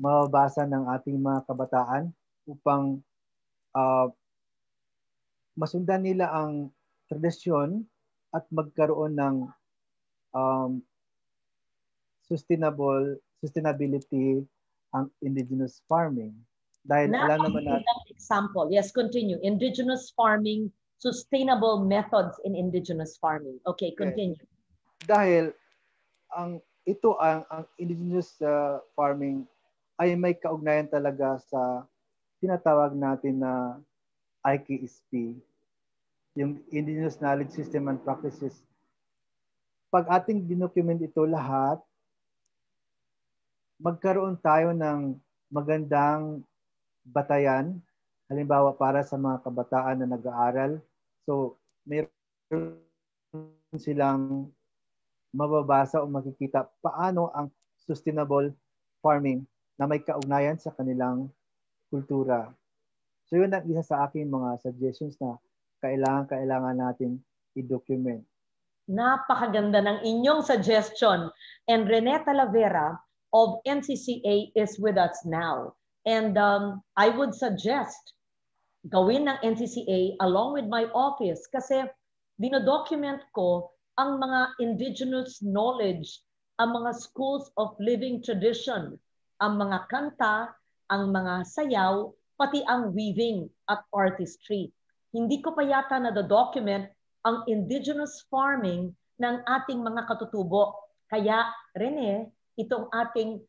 mababasa ng ating mga kabataan upang masundan nila ang tradisyon at magkaroon ng sustainability ang indigenous farming. Dahil alam naman natin. Example. Yes, continue. Indigenous farming, sustainable methods in indigenous farming. Okay, continue. Yes. Dahil ang indigenous farming ay may kaugnayan talaga sa tinatawag natin na IKSP, yung Indigenous Knowledge System and Practices. Pag ating dinocument ito lahat, magkaroon tayo ng magandang batayan, halimbawa para sa mga kabataan na nag-aaral. So, mayroon silang mababasa o makikita paano ang sustainable farming na may kaugnayan sa kanilang kultura. So yun ang isa sa aking mga suggestions na kailangan natin i-document. Napakaganda ng inyong suggestion. And Rene Talavera of NCCA is with us now. And I would suggest gawin ng NCCA along with my office kasi dinodocument ko ang mga indigenous knowledge, ang mga schools of living tradition, ang mga kanta, ang mga sayaw, pati ang weaving at artistry. Hindi ko pa yata na-document ang indigenous farming ng ating mga katutubo. Kaya, Rene, itong ating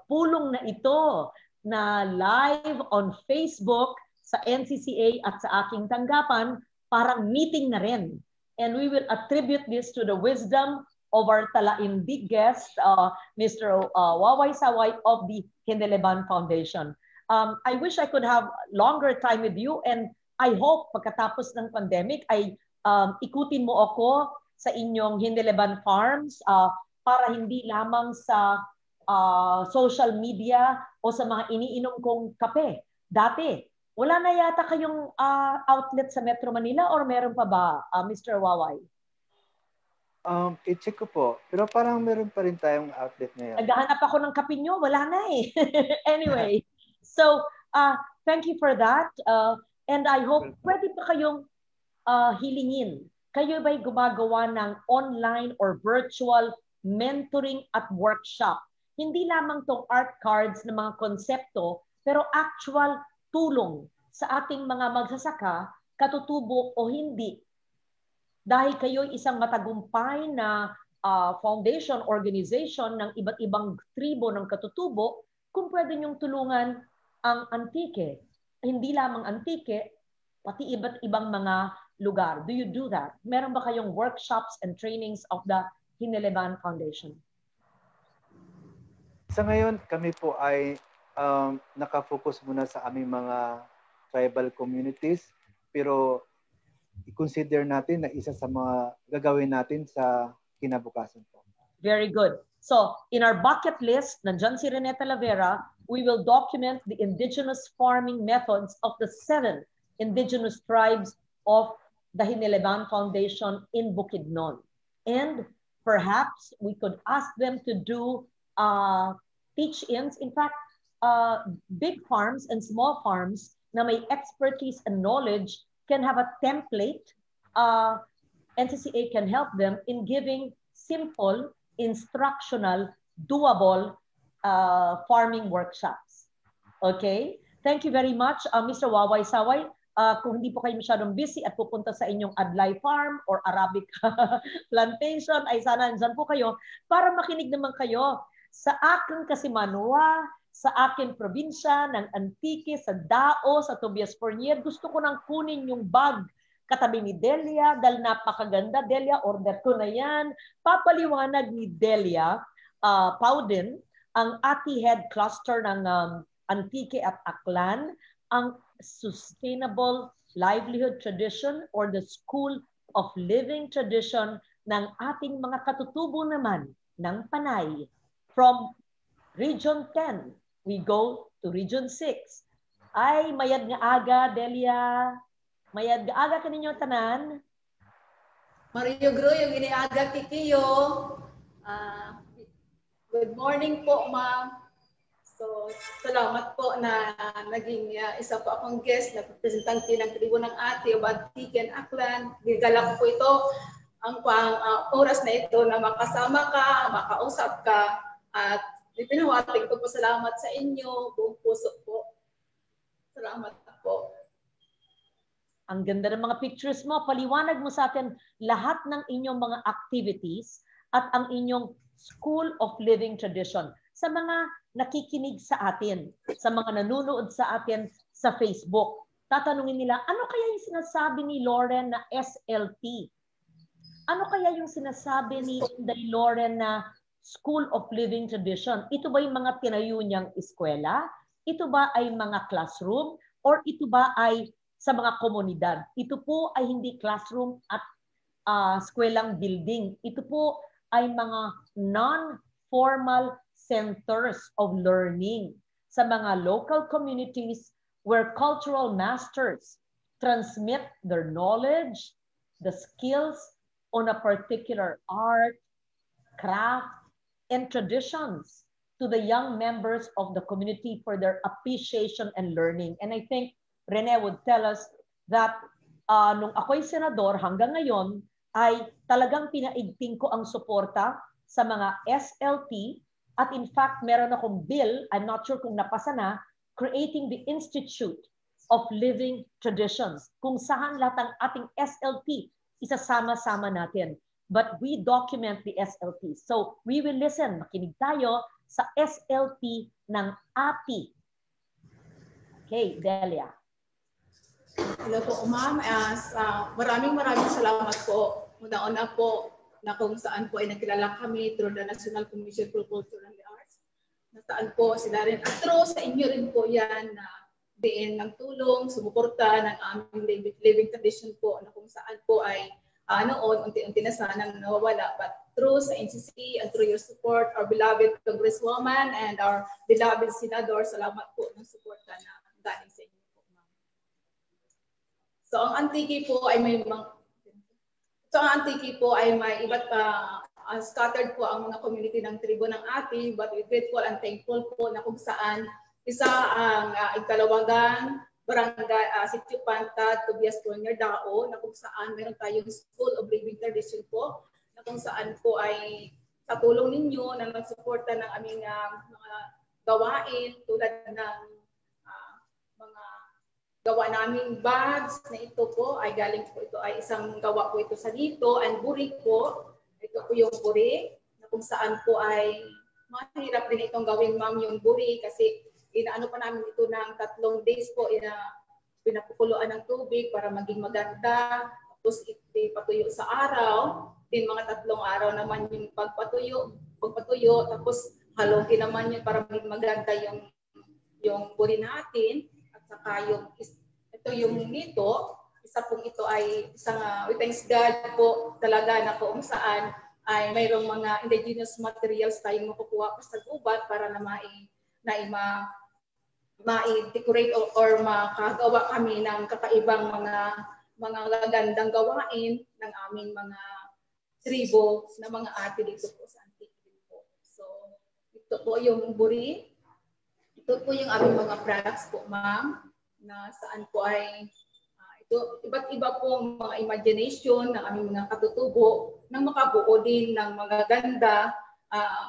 pulong na ito na live on Facebook sa NCCA at sa aking tanggapan, parang meeting na rin. And we will attribute this to the wisdom of our talaimdig guest, Mr. Waway Saway of the Henelaban Foundation. I wish I could have longer time with you and I hope pagkatapos ng pandemic ay ikutin mo ako sa inyong Henelaban Farms para hindi lamang sa social media o sa mga iniinom kong kape. Dati, Wala na yata kayong outlet sa Metro Manila or meron pa ba, Mr. Waway? I-check ko po. Pero parang meron pa rin tayong outlet ngayon. Naghahanap ako ng kapinyo, wala na eh. Anyway, so thank you for that. And I hope pwede pa kayong hilingin. Kayo ba'y gumagawa ng online or virtual mentoring at workshop? Hindi lamang tong art cards ng mga konsepto, pero actual tulong sa ating mga magsasaka, katutubo o hindi. Dahil kayo'y isang matagumpay na foundation, organization ng iba't ibang tribo ng katutubo, kung pwede niyong tulungan ang antike. Hindi lamang antike, pati iba't ibang mga lugar. Do you do that? Meron ba kayong workshops and trainings of the Hineleban Foundation? Sa ngayon, kami po ay nakafocus muna sa aming mga tribal communities, pero i-consider natin na isa sa mga gagawin natin sa kinabukasan po. Very good. So, in our bucket list, nandyan si Rene Talavera, we will document the indigenous farming methods of the 7 indigenous tribes of the Hineleban Foundation in Bukidnon. And perhaps we could ask them to do teach-ins. In fact, big farms and small farms na may expertise and knowledge can have a template. NCCA can help them in giving simple, instructional, doable farming workshops. Okay? Thank you very much, Mr. Waway Saway. Kung hindi po kayo masyadong busy at pupunta sa inyong Adlay Farm or Arabic Plantation, ay sana nandyan po kayo para makinig naman kayo sa aking Kasimanwa, sa aking probinsya ng Antique, sa Dao, sa Tobias Fournier. Gusto ko nang kunin yung bag katabi ni Delia dahil napakaganda. Delia, order ko na yan. Papaliwanag ni Delia Pauden, ang Ati Head Cluster ng Antique at Aklan, ang Sustainable Livelihood Tradition or the School of Living Tradition ng ating mga katutubo naman ng Panay. From Region 10, we go to Region 6. Ay, mayad nga aga, Delia. Mayad nga aga kaninyo tanan. Mario Gro, yung iniaga kikiyo. Good morning po, ma'am. So, salamat po na naging isa po akong guest na representante ng tribo ng Ati o Antique and Aklan. Gigala ko po ito ang oras na ito na makasama ka, makausap ka, at ipinawating ko po salamat sa inyo, buong puso po. Salamat po. Ang ganda ng mga pictures mo. Paliwanag mo sa atin lahat ng inyong mga activities at ang inyong School of Living Tradition. Sa mga nakikinig sa atin, sa mga nanonood sa atin sa Facebook, tatanungin nila, ano kaya yung sinasabi ni Lauren na SLT? Ano kaya yung sinasabi ni Inday Lauren na School of Living Tradition? Ito ba yung mga tinayo niyang eskwela? Ito ba ay mga classroom? Or ito ba ay sa mga komunidad? Ito po ay hindi classroom at eskwelang building. Ito po ay mga non-formal centers of learning sa mga local communities where cultural masters transmit their knowledge, the skills on a particular art, craft, and traditions to the young members of the community for their appreciation and learning. And I think Rene would tell us that nung ako'y senador hanggang ngayon ay talagang pinaigting ko ang suporta sa mga SLT. At in fact, meron akong bill, I'm not sure kung napasa na, creating the Institute of Living Traditions, kung saan lahat ng ating SLT isasama-sama natin. But we document the SLT. So we will listen, makinig tayo sa SLT ng ATI. Okay, Delia. Hello po, ma'am. Maraming salamat po. Una-una po, na kung saan po ay nakilala kami through the National Commission for Culture and the Arts. Na saan po sila rin, at through sa inyo rin po yan na diin ng tulong, sumuporta ng aming living tradition po na kung saan po ay noon, unti-unti na sanang nawawala. But through sa NCC and through your support, our beloved Congresswoman and our beloved Senador, salamat po ng suporta na galing sa inyo po, ma'am. So ang antiki po ay may iba't scattered po ang mga community ng tribo ng Ati, but we're grateful and thankful po na kung saan isa ang Igkalawagan, Barangay Sitio Panta, Tobias Junior Dao, na kung saan meron tayong School of Living Tradition po, na kung saan po ay sa tulong ninyo na nagsuporta ng aming mga gawain tulad ng mga gawa naming bags na ito po ay galing po, ito ay isang gawa po ito sa dito, and buri po. Ito po yung buri, na kung saan po ay mahirap din itong gawin, ma'am, yung buri, kasi inaano pa namin ito ng 3 days po, pinapukuluan ng tubig para maging maganda, tapos ipatuyo sa araw, din mga 3 araw naman yung pagpatuyo, tapos halogin naman yun para maging maganda yung buri natin, at saka ito yung nito. Isa pong ito ay isang we thanks God po talaga na kung saan ay mayroong mga indigenous materials tayong makukuha pa sa gubat para na ma-decorate or makagawa kami ng kakaibang mga gagandang gawain ng aming mga tribo na mga ate dito po sa Antique po. So ito po yung buri. Ito po yung aming mga products po, ma'am, na saan po ay iba't iba pong mga imagination ng aming mga katutubo nang makabuo din ng mga ganda.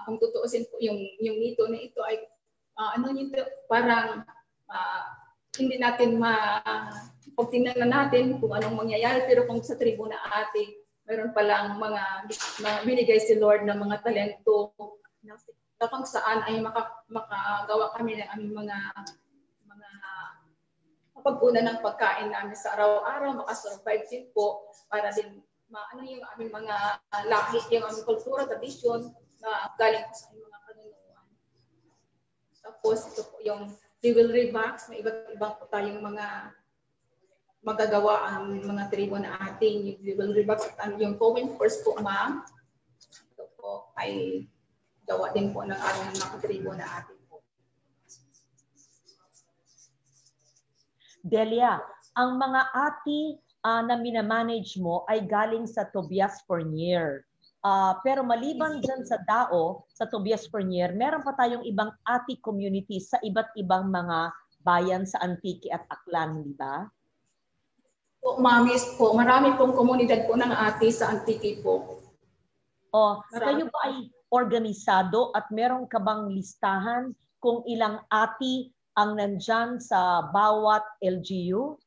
Kung tutuusin po yung nito na ito ay parang hindi natin pag tingnan natin kung anong mangyayari, pero kung sa tribo na Ate, mayroon palang mga binigay si Lord ng mga talento na kung saan ay makagawa kami ng aming mga pagpuna ng pagkain namin sa araw-araw, makasurvive din po para din yung aming mga lahi, yung aming kultura, tradisyon na galing po sa aming mga kanunuan. Tapos ito po yung jewelry box, may iba't ibang po tayong mga magagawa ang mga tribo na ating yung jewelry box at yung coin purse po, ma'am. Ito po ay gawa din po ng aming mga tribo na ating. Delia, ang mga ati na minamanage mo ay galing sa Tobias Fournier. Pero maliban dyan sa DAO, sa Tobias Fournier, meron pa tayong ibang ati community sa iba't ibang mga bayan sa Antique at Aklan, di ba? Po, mamis po, marami pong komunidad po ng ati sa Antique po. Kayo ba ay organisado at meron ka bang listahan kung ilang ati ang nandyan sa bawat LGU?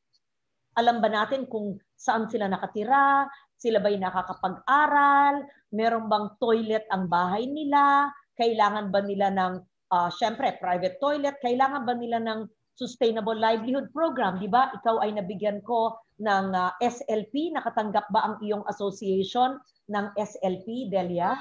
Alam ba natin kung saan sila nakatira? Sila ba'y nakakapag-aral? Meron bang toilet ang bahay nila? Kailangan ba nila ng, syempre, private toilet? Kailangan ba nila ng sustainable livelihood program? Di ba? Ikaw ay nabigyan ko ng SLP. Nakatanggap ba ang iyong association ng SLP, Delia?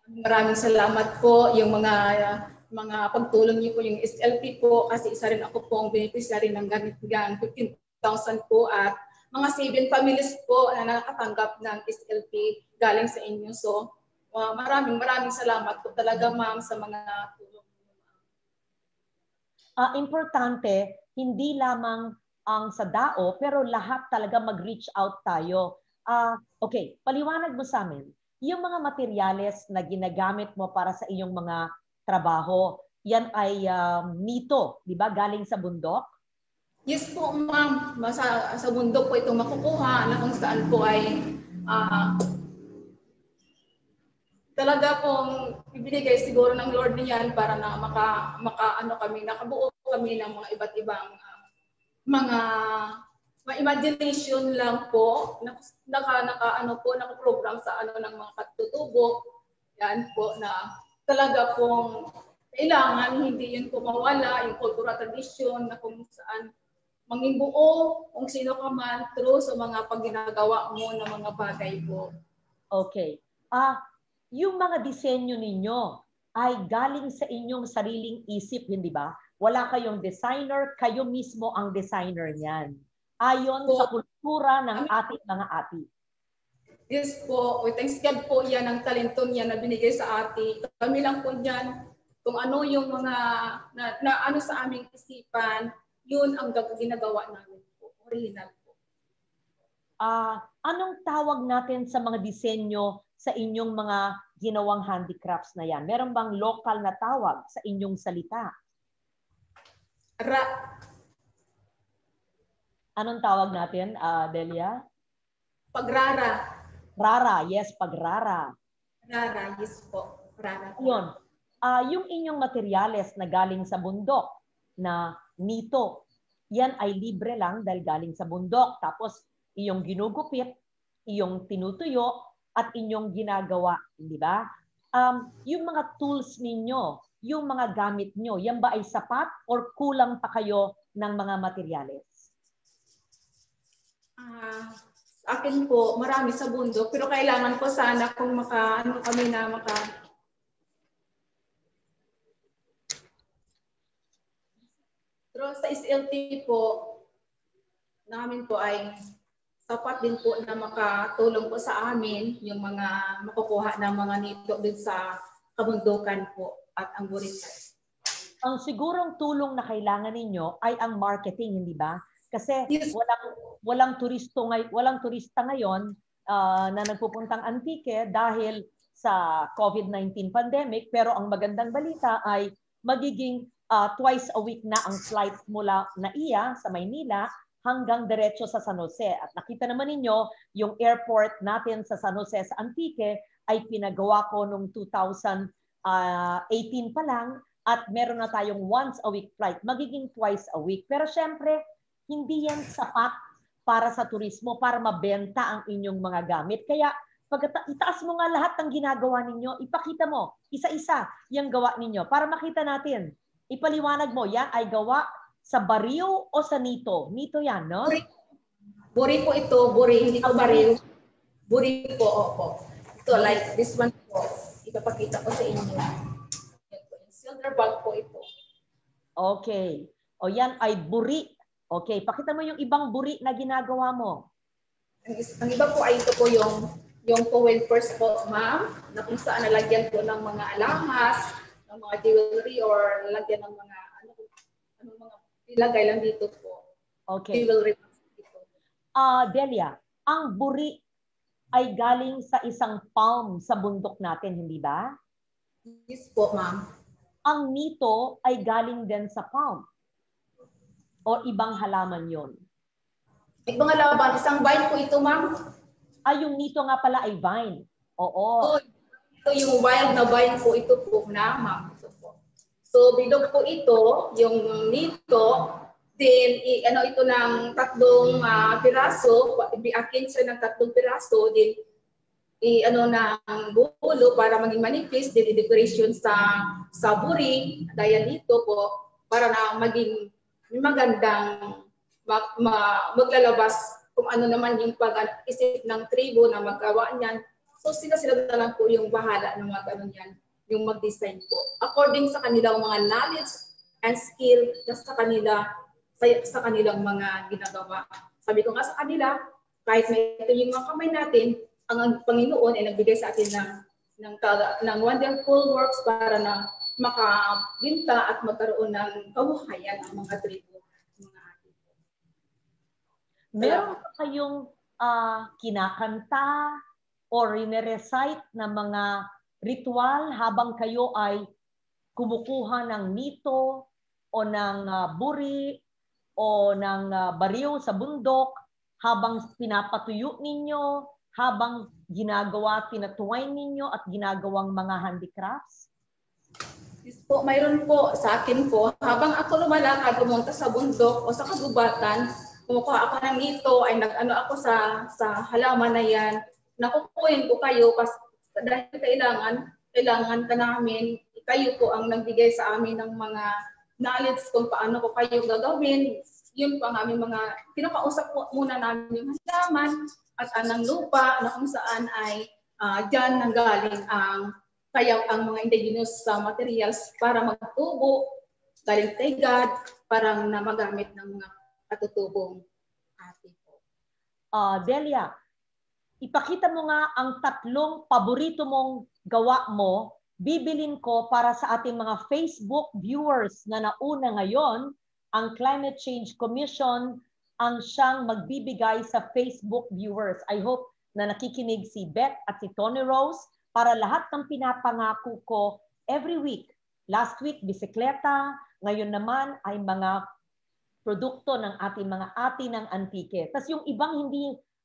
Maraming salamat po. Yung mga pagtulong niyo po yung SLP po, kasi isa rin ako po ang beneficiary ng ganit 15,000 po, at mga 7 families po na nakatanggap ng SLP galing sa inyo. So maraming salamat po talaga, ma'am, sa mga tulong. Importante, hindi lamang ang sa DAO, pero lahat talaga mag-reach out tayo. Okay, paliwanag mo sa amin, yung mga materyales na ginagamit mo para sa iyong mga trabaho, yan ay nito, di ba? Galing sa bundok? Yes po, ma'am. Sa bundok po itong makukuha na kung saan po ay talaga pong ibinigay siguro ng Lord niyan para na nakabuo kami ng mga iba't ibang mga imagination lang po, naka-program sa ng mga katutubo. Yan po na talaga pong kailangan hindi yun po mawala, yung kultura, tradisyon na kung saan manging buo kung sino ka man through sa mga pagginagawa mo ng mga bagay po. Okay. Yung mga disenyo ninyo ay galing sa inyong sariling isip, hindi ba? Wala kayong designer, kayo mismo ang designer niyan. Ayon sa kultura ng ating mga ati. Yes po, thanks God po yan ang talento niya na binigay sa ati. Kami lang po dyan, kung ano yung mga na ano sa aming isipan, yun ang ginagawa namin po, original po. Anong tawag natin sa mga disenyo sa inyong mga ginawang handicrafts na yan? Meron bang local na tawag sa inyong salita? Anong tawag natin, Delia? Pagrara. Rara, yes, pagrara. Rara, yes po. Rara. Yun. Yung inyong materyales na galing sa bundok na nito, yan ay libre lang dahil galing sa bundok. Tapos iyong ginugupit, iyong tinutuyo, at inyong ginagawa, di ba? Yung mga tools ninyo, yung mga gamit nyo, yan ba ay sapat or kulang pa kayo ng mga materyales? Sa akin po, marami sa bundok, pero kailangan po sana kung Pero sa SLT po, namin po ay sapat din po na makatulong po sa amin yung mga makukuha ng mga nito din sa kabundukan po at ang Boracay. Ang sigurong tulong na kailangan ninyo ay ang marketing, hindi ba? Kasi yes, walang turista ngayon na nagpupuntang Antique dahil sa COVID-19 pandemic, pero ang magandang balita ay magiging twice a week na ang flight mula NAIA sa Maynila hanggang diretso sa San Jose. At nakita naman ninyo, yung airport natin sa San Jose sa Antique ay pinagawa ko noong 2018 pa lang at meron na tayong once a week flight. Magiging twice a week. Pero syempre, hindi yan sapat para sa turismo, para mabenta ang inyong mga gamit. Kaya itaas mo nga lahat ng ginagawa ninyo, ipakita mo, isa-isa yung gawa ninyo para makita natin. Ipaliwanag mo, yan ay gawa sa bariw o sa nito? Nito yan, no? Buri po ito, buri, hindi ko bariw. Buri po, opo. Ito, like this one po. Ipapakita ko sa inyo. Silver bag po ito. Okay. O yan ay buri. Okay, pakita mo yung ibang buri na ginagawa mo. Ang iba po ay ito po yung coin purse po, ma'am, na kung saan nalagyan po ng mga alahas, ng mga jewelry, or nalagyan ng mga mga ilagay lang dito po. Okay. Jewelry. Delia, ang buri ay galing sa isang palm sa bundok natin, hindi ba? Yes po, ma'am. Ang nito ay galing din sa palm. O ibang halaman yon? Ibang halaman. Isang vine po ito, ma'am. Yung nito nga pala ay vine. Oo. Ito yung wild na vine po ito po na, ma'am. So, bilog po ito, yung nito, then, ito ng 3 piraso, biakin siya ng 3 piraso, then, ng bulo para maging manipis, then, decoration sa buri, dahil dito po, para na maging magandang maglalabas kung ano naman yung pag-isip ng tribo na magawa niyan. So, sila na lang po yung bahala ng mga ganun yan, yung mag-design po. According sa kanilang mga knowledge and skill sa kanilang mga ginagawa. Sabi ko nga sa kanila, kahit may ito yung mga kamay natin, ang Panginoon ay nagbigay sa atin ng wonderful works para na makabinta at magkaroon ng kabuhayan ang mga tribo. Meron ba kayong kinakanta or recite na mga ritual habang kayo ay kumukuha ng nito o ng buri o ng bariw sa bundok habang pinapatuyo ninyo, habang tinatuwine ninyo at ginagawang mga handicrafts? Yes po, mayroon po sa akin po. Habang ako lumalakad, pumunta sa bundok o sa kagubatan, kumukuha ako ng nito, ay nag-ano ako sa halaman na yan, nakukuhin ko kayo dahil kailangan ka namin, kayo po ang nagbigay sa amin ng mga knowledge kung paano ko kayo gagawin. Yun po ang aming mga, pinakausap po muna namin yung halaman at anang lupa na kung saan ay dyan nanggaling ang mga indigenous materials para magtubo, galing kay God, para na magamit ng mga katutubong atin po. Delia, ipakita mo nga ang 3 paborito mong gawa mo, bibilin ko para sa ating mga Facebook viewers na nauna ngayon, ang Climate Change Commission ang siyang magbibigay sa Facebook viewers. I hope na nakikinig si Beth at si Tony Rose para lahat ng pinapangako ko every week. Last week, bisikleta. Ngayon naman ay mga produkto ng ating mga ati ng antike. Tapos yung ibang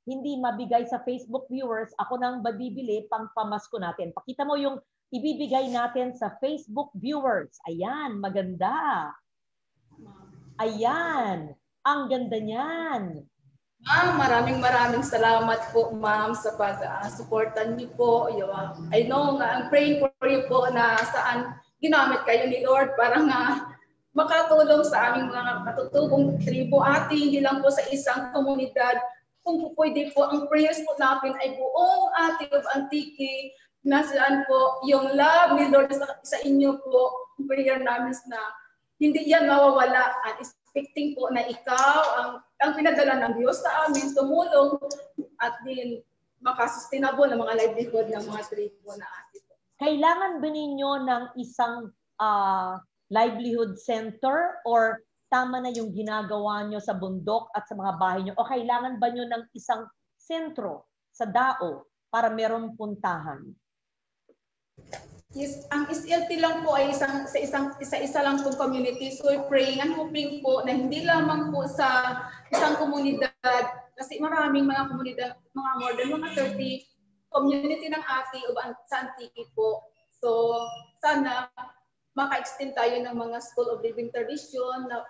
hindi mabigay sa Facebook viewers, ako nang mabibili pang pamasko natin. Pakita mo yung ibibigay natin sa Facebook viewers. Ayan, maganda. Ayan, ang ganda niyan. Ma'am, maraming salamat po, ma'am, sa pag-supportan niyo po. I know nga, I'm praying for you po na saan ginamit kayo ni Lord para nga makatulong sa aming mga katutubong tribo ate, hindi lang po sa isang komunidad. Kung po pwede po, ang prayers po natin ay buong ate of Antique, na saan po yung love ni Lord sa inyo po, ang prayer namin na hindi yan mawawala. And expecting po na ikaw ang pinadala ng Diyos sa amin, tumulong at din makasustainable na mga livelihood ng mga tribo na ate. Kailangan ba ninyo ng isang livelihood center or tama na yung ginagawa nyo sa bundok at sa mga bahay nyo? O kailangan ba nyo ng isang sentro sa DAO para merong puntahan? Yes, ang SLT lang po ay isa lang pong community. So we're praying and hoping po na hindi lamang po sa isang komunidad, kasi maraming mga komunidad, mga more than mga 30 community ng ati o sa Antique po. So sana maka-extend tayo ng mga School of Living Tradition na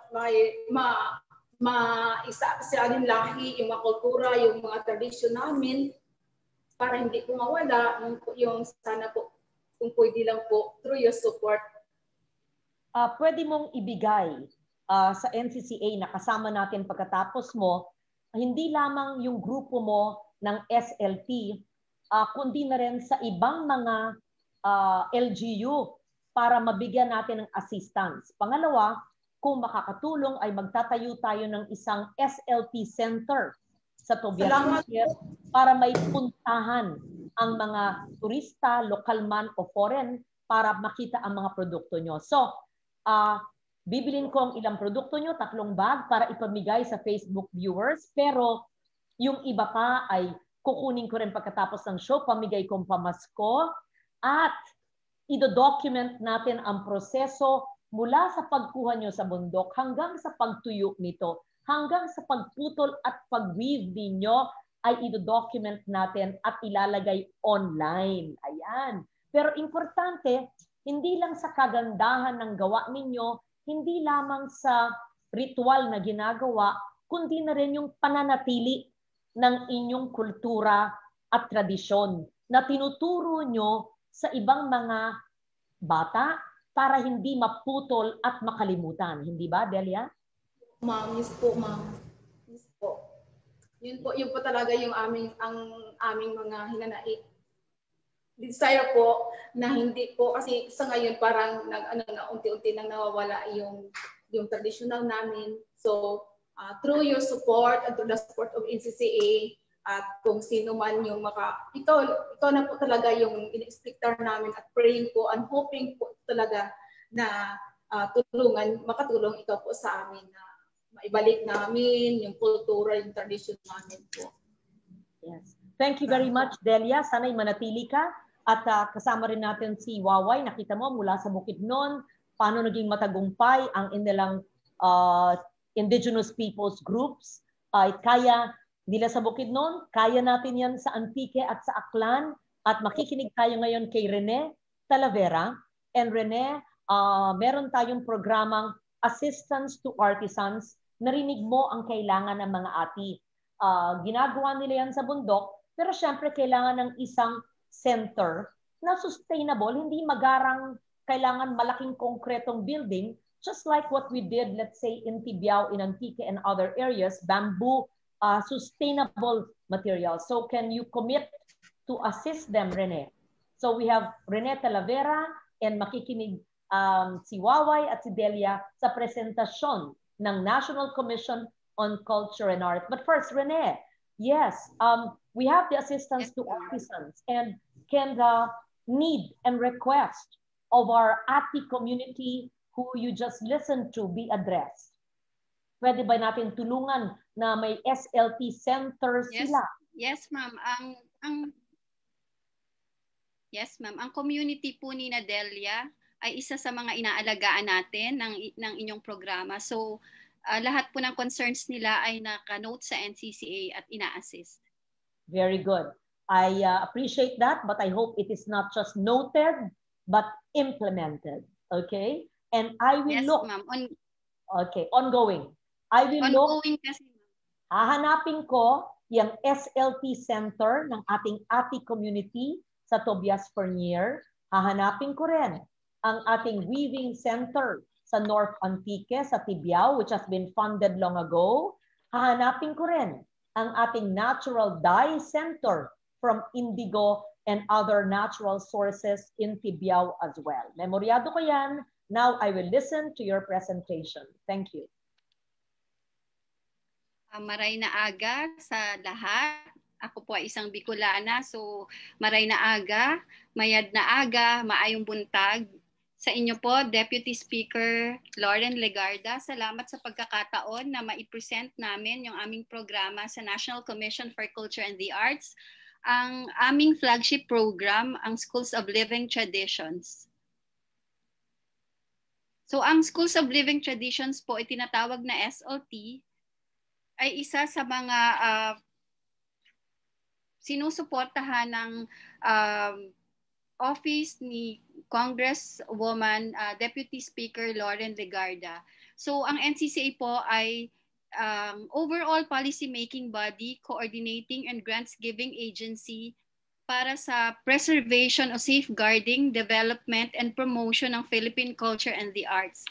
isa-isanin lahi yung mga kultura, yung mga tradisyon namin para hindi po mawala yung sana po kung pwede lang po through your support. Pwede mong ibigay sa NCCA na kasama natin pagkatapos mo, hindi lamang yung grupo mo ng SLT, kundi na rin sa ibang mga LGU para mabigyan natin ng assistance. Pangalawa, kung makakatulong ay magtatayo tayo ng isang SLT center sa Tobias para may puntahan ang mga turista, local man o foreign para makita ang mga produkto nyo. So, bibilin ko ang ilang produkto nyo, 3 bag para ipamigay sa Facebook viewers. Pero yung iba pa ay kukunin ko rin pagkatapos ng show, pamigay kong pamasko at ido-document natin ang proseso mula sa pagkuha nyo sa bundok hanggang sa pagtuyo nito, hanggang sa pagputol at pag-weave ninyo ay ido-document natin at ilalagay online. Ayan. Pero importante, hindi lang sa kagandahan ng gawa ninyo, hindi lamang sa ritual na ginagawa, kundi na rin yung pananatili ng inyong kultura at tradisyon na tinuturo nyo sa ibang mga bata para hindi maputol at makalimutan. Hindi ba, Delia? Ma'am, yes po, ma'am. Yes po. Yun po talaga yung aming mga hinanait. Desire po na hindi po kasi sa ngayon parang unti-unti nang nawawala yung traditional namin. So, through your support and through the support of NCCA, at kung sino man yung ikaw na po talaga yung in-expectar namin at praying po and hoping po talaga na makatulong ikaw po sa amin na maibalik namin yung kultura, yung tradition namin po. Yes. Thank you very much, Delia. Sana'y manatili ka at kasama rin natin si Waway. Nakita mo mula sa Bukidnon, paano naging matagumpay ang inilang indigenous peoples groups. Kaya nila sa Bukidnon, kaya natin yan sa Antique at sa Aklan. At makikinig tayo ngayon kay Rene Talavera. And Rene, meron tayong programang Assistance to Artisans. Narinig mo ang kailangan ng mga ati. Ginagawa nila yan sa bundok, pero syempre kailangan ng isang center na sustainable, hindi magarang kailangan malaking konkretong building, just like what we did, let's say, in Tibiao, in Antique, and other areas, bamboo, sustainable materials. So can you commit to assist them, Rene? So we have Rene Talavera and makikinig si Waway at si Delia sa presentasyon ng National Commission on Culture and Art. But first, Rene, yes, we have the assistance to artisans and can the need and request of our ATI community who you just listened to be addressed? Pwede ba natin tulungan na may SLT center sila. Yes, ma'am. Yes, ma'am. Ang community po ni Nadelia ay isa sa mga inaalagaan natin ng inyong programa. So, lahat po ng concerns nila ay naka-note sa NCCA at ina-assist. Very good. I appreciate that, but I hope it is not just noted, but implemented. Okay? And I will look. Yes, ma'am. Okay, ongoing. I will look. Ongoing kasi. Hahanapin ko yung SLT center ng ating ATI community sa Tobias Fernier. Hahanapin ko rin ang ating weaving center sa North Antique sa Tibiao, which has been funded long ago. Hahanapin ko rin ang ating natural dye center from indigo and other natural sources in Tibiao as well. Memoryado ko yan. Now I will listen to your presentation. Thank you. Maray na aga sa lahat. Ako po ay isang Bicolana, so maray na aga, mayad na aga, maayong buntag. Sa inyo po, Deputy Speaker Lauren Legarda, salamat sa pagkakataon na maipresent namin yung aming programa sa National Commission for Culture and the Arts, ang aming flagship program, ang Schools of Living Traditions. So ang Schools of Living Traditions po, itinatawag na SLT, ay isa sa mga sinusuportahan ng office ni Congresswoman Deputy Speaker Lauren Legarda. So ang NCCA po ay overall policy-making body, coordinating and grants-giving agency para sa preservation o safeguarding, development, and promotion ng Philippine culture and the arts.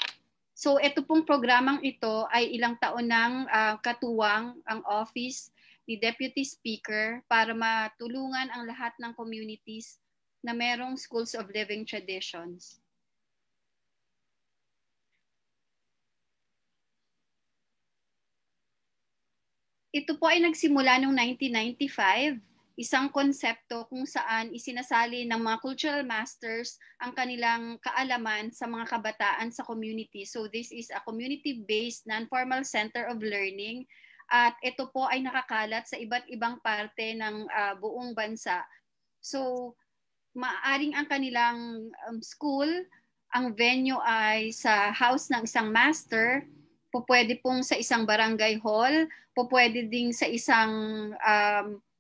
So ito pong programang ito ay ilang taon nang katuwang ang office ni Deputy Speaker para matulungan ang lahat ng communities na merong Schools of Living Traditions. Ito po ay nagsimula noong 1995, isang konsepto kung saan isinasali ng mga cultural masters ang kanilang kaalaman sa mga kabataan sa community. So this is a community-based non-formal center of learning at ito po ay nakakalat sa iba't ibang parte ng buong bansa. So maaring ang kanilang school, ang venue ay sa house ng isang master, pwede pong sa isang barangay hall, pwede ding sa isang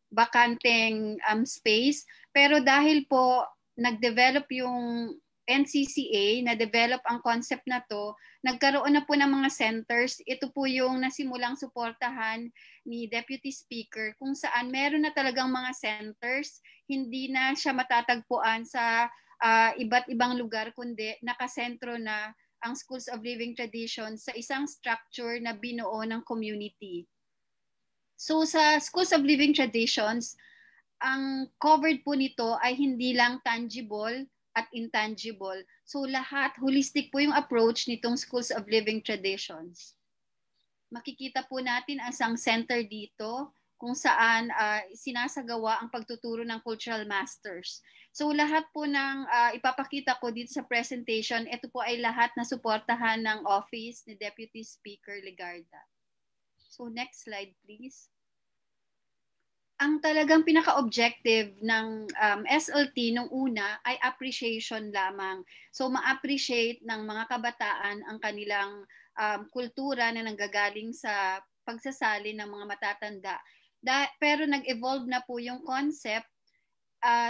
bakanteng space. Pero dahil po nag-develop yung NCCA, na-develop ang concept na to, nagkaroon na po ng mga centers. Ito po yung nasimulang suportahan ni Deputy Speaker kung saan meron na talagang mga centers, hindi na siya matatagpuan sa iba't ibang lugar, kundi nakasentro na ang Schools of Living Traditions sa isang structure na binuo ng community. So sa Schools of Living Traditions, ang covered po nito ay hindi lang tangible at intangible. So lahat, holistic po yung approach nitong Schools of Living Traditions. Makikita po natin ang isang center dito kung saan sinasagawa ang pagtuturo ng cultural masters. So lahat po ng ipapakita ko dito sa presentation, ito po ay lahat na suportahan ng office ni Deputy Speaker Legarda. So next slide please. Ang talagang pinaka-objective ng SLT nung una ay appreciation lamang. So ma-appreciate ng mga kabataan ang kanilang kultura na nanggagaling sa pagsasali ng mga matatanda. Pero nag-evolve na po yung concept.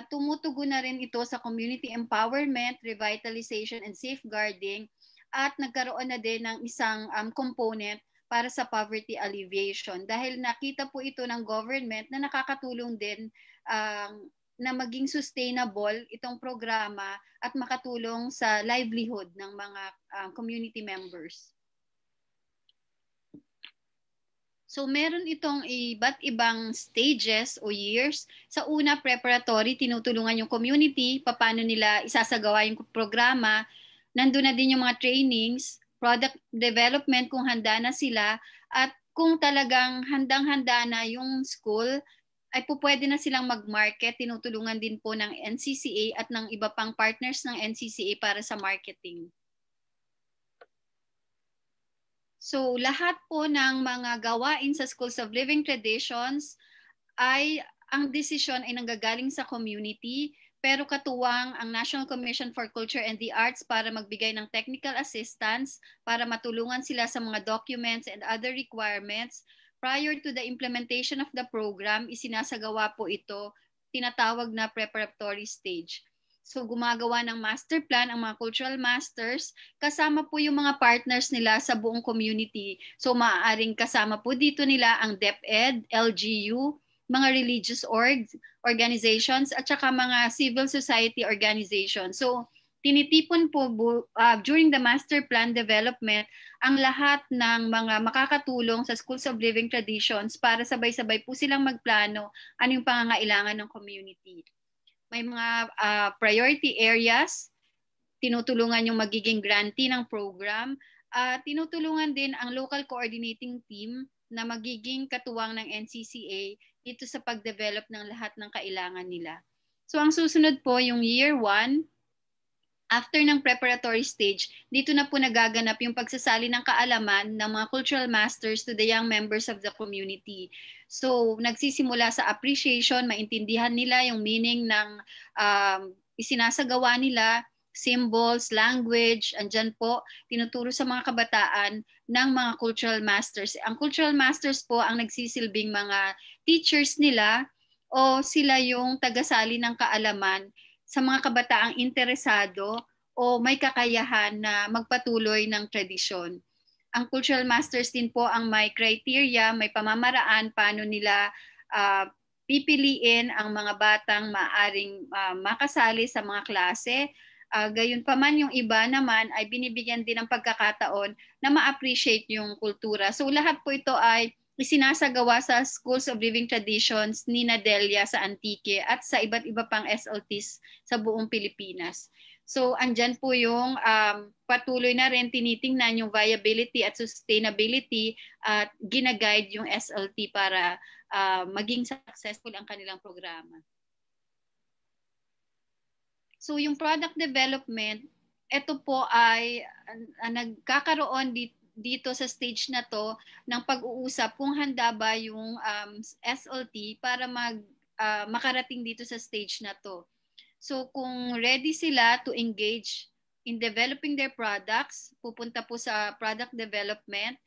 Tumutugon na rin ito sa community empowerment, revitalization, and safeguarding. At nagkaroon na din ng isang component para sa poverty alleviation. Dahil nakita po ito ng government na nakakatulong din na maging sustainable itong programa at makatulong sa livelihood ng mga community members. So meron itong iba't ibang stages o years. Sa una, preparatory, tinutulungan yung community, paano nila isasagawa yung programa. Nandun na din yung mga trainings, product development kung handa na sila, at kung talagang handang-handa na yung school, ay po pwede na silang mag-market. Tinutulungan din po ng NCCA at ng iba pang partners ng NCCA para sa marketing. So lahat po ng mga gawain sa Schools of Living Traditions ay ang desisyon ay nanggagaling sa community, pero katuwang ang National Commission for Culture and the Arts para magbigay ng technical assistance para matulungan sila sa mga documents and other requirements. Prior to the implementation of the program, isinasagawa po ito, tinatawag na preparatory stage. So gumagawa ng master plan ang mga cultural masters, kasama po yung mga partners nila sa buong community. So maaaring kasama po dito nila ang DepEd, LGU, mga religious organizations, at saka mga civil society organizations. So tinitipon po during the master plan development ang lahat ng mga makakatulong sa Schools of Living Traditions para sabay-sabay po silang magplano ano yung pangangailangan ng community. May mga priority areas, tinutulungan yung magiging grantee ng program, tinutulungan din ang local coordinating team na magiging katuwang ng NCCA dito sa pag-develop ng lahat ng kailangan nila. So ang susunod po yung year 1, after ng preparatory stage, dito na po nagaganap yung pagsasali ng kaalaman ng mga cultural masters to the young members of the community. So nagsisimula sa appreciation, maintindihan nila yung meaning ng isinasagawa nila, symbols, language, andyan po, tinuturo sa mga kabataan ng mga cultural masters. Ang cultural masters po ang nagsisilbing mga teachers nila o sila yung tagasali ng kaalaman sa mga kabataang interesado o may kakayahan na magpatuloy ng tradisyon. Ang cultural masters din po ang may criteria, may pamamaraan paano nila pipiliin ang mga batang maaring makasali sa mga klase. Gayunpaman yung iba naman ay binibigyan din ng pagkakataon na ma-appreciate yung kultura. So lahat po ito ay isinasagawa sa Schools of Living Traditions ni Nadelia sa Antique at sa iba't iba pang SLTs sa buong Pilipinas. So andyan po yung patuloy na rin tinitingnan yung viability at sustainability at ginaguide yung SLT para maging successful ang kanilang programa. So yung product development, ito po ay nagkakaroon dito sa stage na to ng pag-uusap kung handa ba yung SLT para makarating dito sa stage na to. So kung ready sila to engage in developing their products, pupunta po sa product development,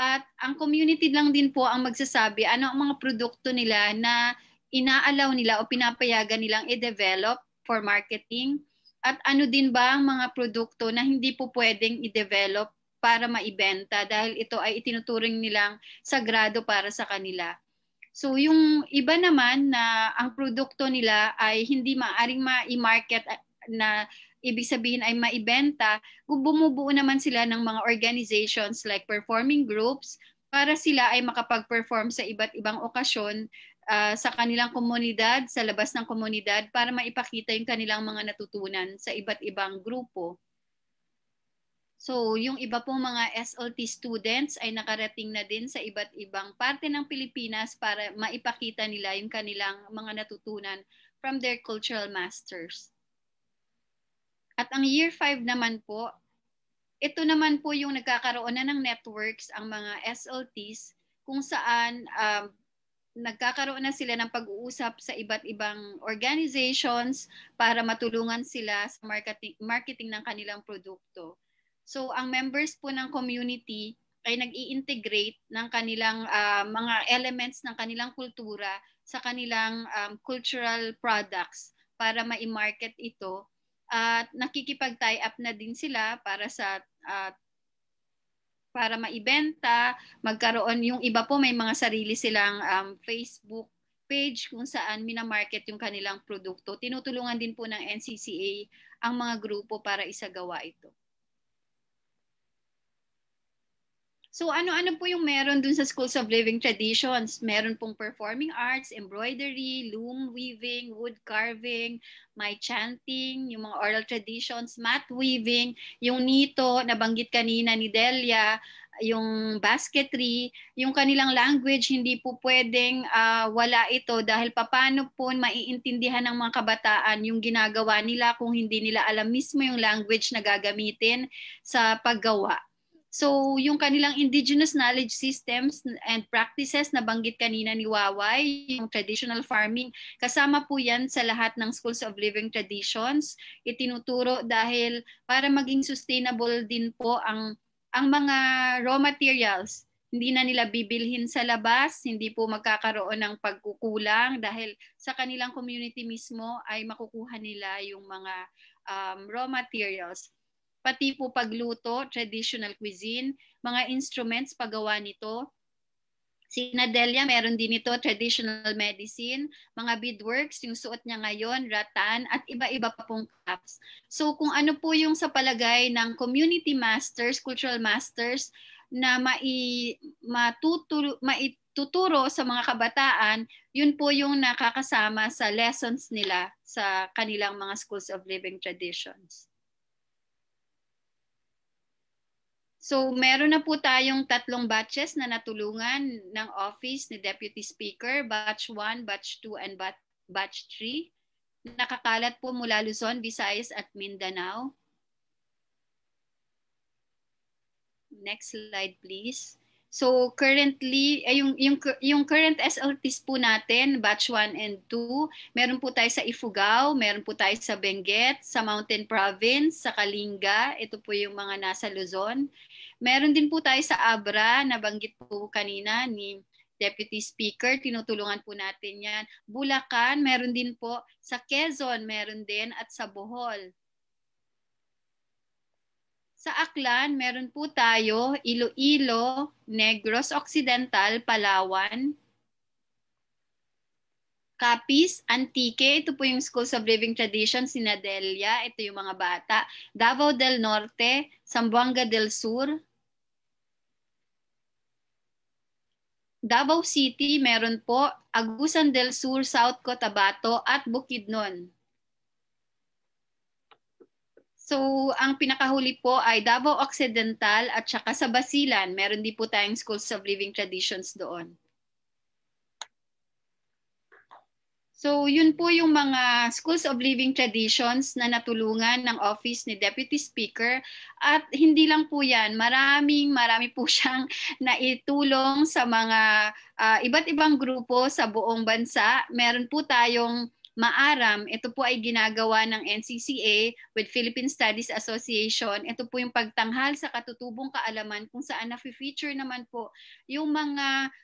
at ang community lang din po ang magsasabi ano ang mga produkto nila na inaalaw nila o pinapayagan nilang i-develop for marketing, at ano din ba ang mga produkto na hindi po pwedeng i-develop para maibenta dahil ito ay itinuturing nilang sagrado para sa kanila. So yung iba naman na ang produkto nila ay hindi maaaring ma-market na ibig sabihin ay maibenta, bumubuo naman sila ng mga organizations like performing groups para sila ay makapag-perform sa iba't ibang okasyon sa kanilang komunidad, sa labas ng komunidad para maipakita yung kanilang mga natutunan sa iba't ibang grupo. So yung iba pong mga SLT students ay nakarating na din sa iba't ibang parte ng Pilipinas para maipakita nila yung kanilang mga natutunan from their cultural masters. At ang year 5 naman po, ito naman po yung nagkakaroon na ng networks ang mga SLTs kung saan nagkakaroon na sila ng pag-uusap sa iba't ibang organizations para matulungan sila sa marketing ng kanilang produkto. So ang members po ng community ay nag-i-integrate ng kanilang mga elements ng kanilang kultura sa kanilang cultural products para ma-market ito, at nakikipag-tie up na din sila para maibenta, magkaroon yung iba po may mga sarili silang Facebook page kung saan minamarket yung kanilang produkto. Tinutulungan din po ng NCCA ang mga grupo para isagawa ito. So ano-ano po yung meron dun sa Schools of Living Traditions? Meron pong performing arts, embroidery, loom weaving, wood carving, may chanting, yung mga oral traditions, mat weaving, yung nito, nabanggit kanina ni Delia, yung basketry, yung kanilang language, hindi po pwedeng wala ito dahil paano po maiintindihan ng mga kabataan yung ginagawa nila kung hindi nila alam mismo yung language na gagamitin sa paggawa. So yung kanilang indigenous knowledge systems and practices na banggit kanina ni Waway, yung traditional farming, kasama po yan sa lahat ng schools of living traditions. Itinuturo dahil para maging sustainable din po ang mga raw materials. Hindi na nila bibilhin sa labas, hindi po magkakaroon ng pagkukulang dahil sa kanilang community mismo ay makukuha nila yung mga raw materials. Pati po pagluto, traditional cuisine, mga instruments paggawa nito. Si Nadelia, meron din ito, traditional medicine, mga beadworks, yung suot niya ngayon, rattan, at iba-iba pa pong crafts. So kung ano po yung sa palagay ng community masters, cultural masters, na maituturo sa mga kabataan, yun po yung nakakasama sa lessons nila sa kanilang mga schools of living traditions. So, meron na po tayong 3 batches na natulungan ng Office ni Deputy Speaker, Batch 1, Batch 2, and Batch 3. Nakakalat po mula Luzon, Visayas, at Mindanao. Next slide, please. So, currently, yung current SLTs po natin, Batch 1 and 2, meron po tayo sa Ifugao, meron po tayo sa Benguet, sa Mountain Province, sa Kalinga, ito po yung mga nasa Luzon. Meron din po tayo sa Abra, nabanggit po kanina ni Deputy Speaker, tinutulungan po natin yan. Bulacan, meron din po. Sa Quezon, meron din, at sa Bohol. Sa Aklan, meron po tayo Iloilo, Negros Occidental, Palawan, Capiz, Antique, ito po yung Schools of Living Traditions, Sinadelia, ito yung mga bata, Davao del Norte, Zamboanga del Sur, Davao City, meron po Agusan del Sur, South Cotabato, at Bukidnon. So, ang pinakahuli po ay Davao Occidental at saka sa Basilan. Meron din po tayong Schools of Living Traditions doon. So, yun po yung mga Schools of Living Traditions na natulungan ng Office ni Deputy Speaker. At hindi lang po yan, marami po siyang naitulong sa mga iba't ibang grupo sa buong bansa. Meron po tayong Maaram, ito po ay ginagawa ng NCCA with Philippine Studies Association. Ito po yung pagtanghal sa katutubong kaalaman kung saan na-feature naman po yung mga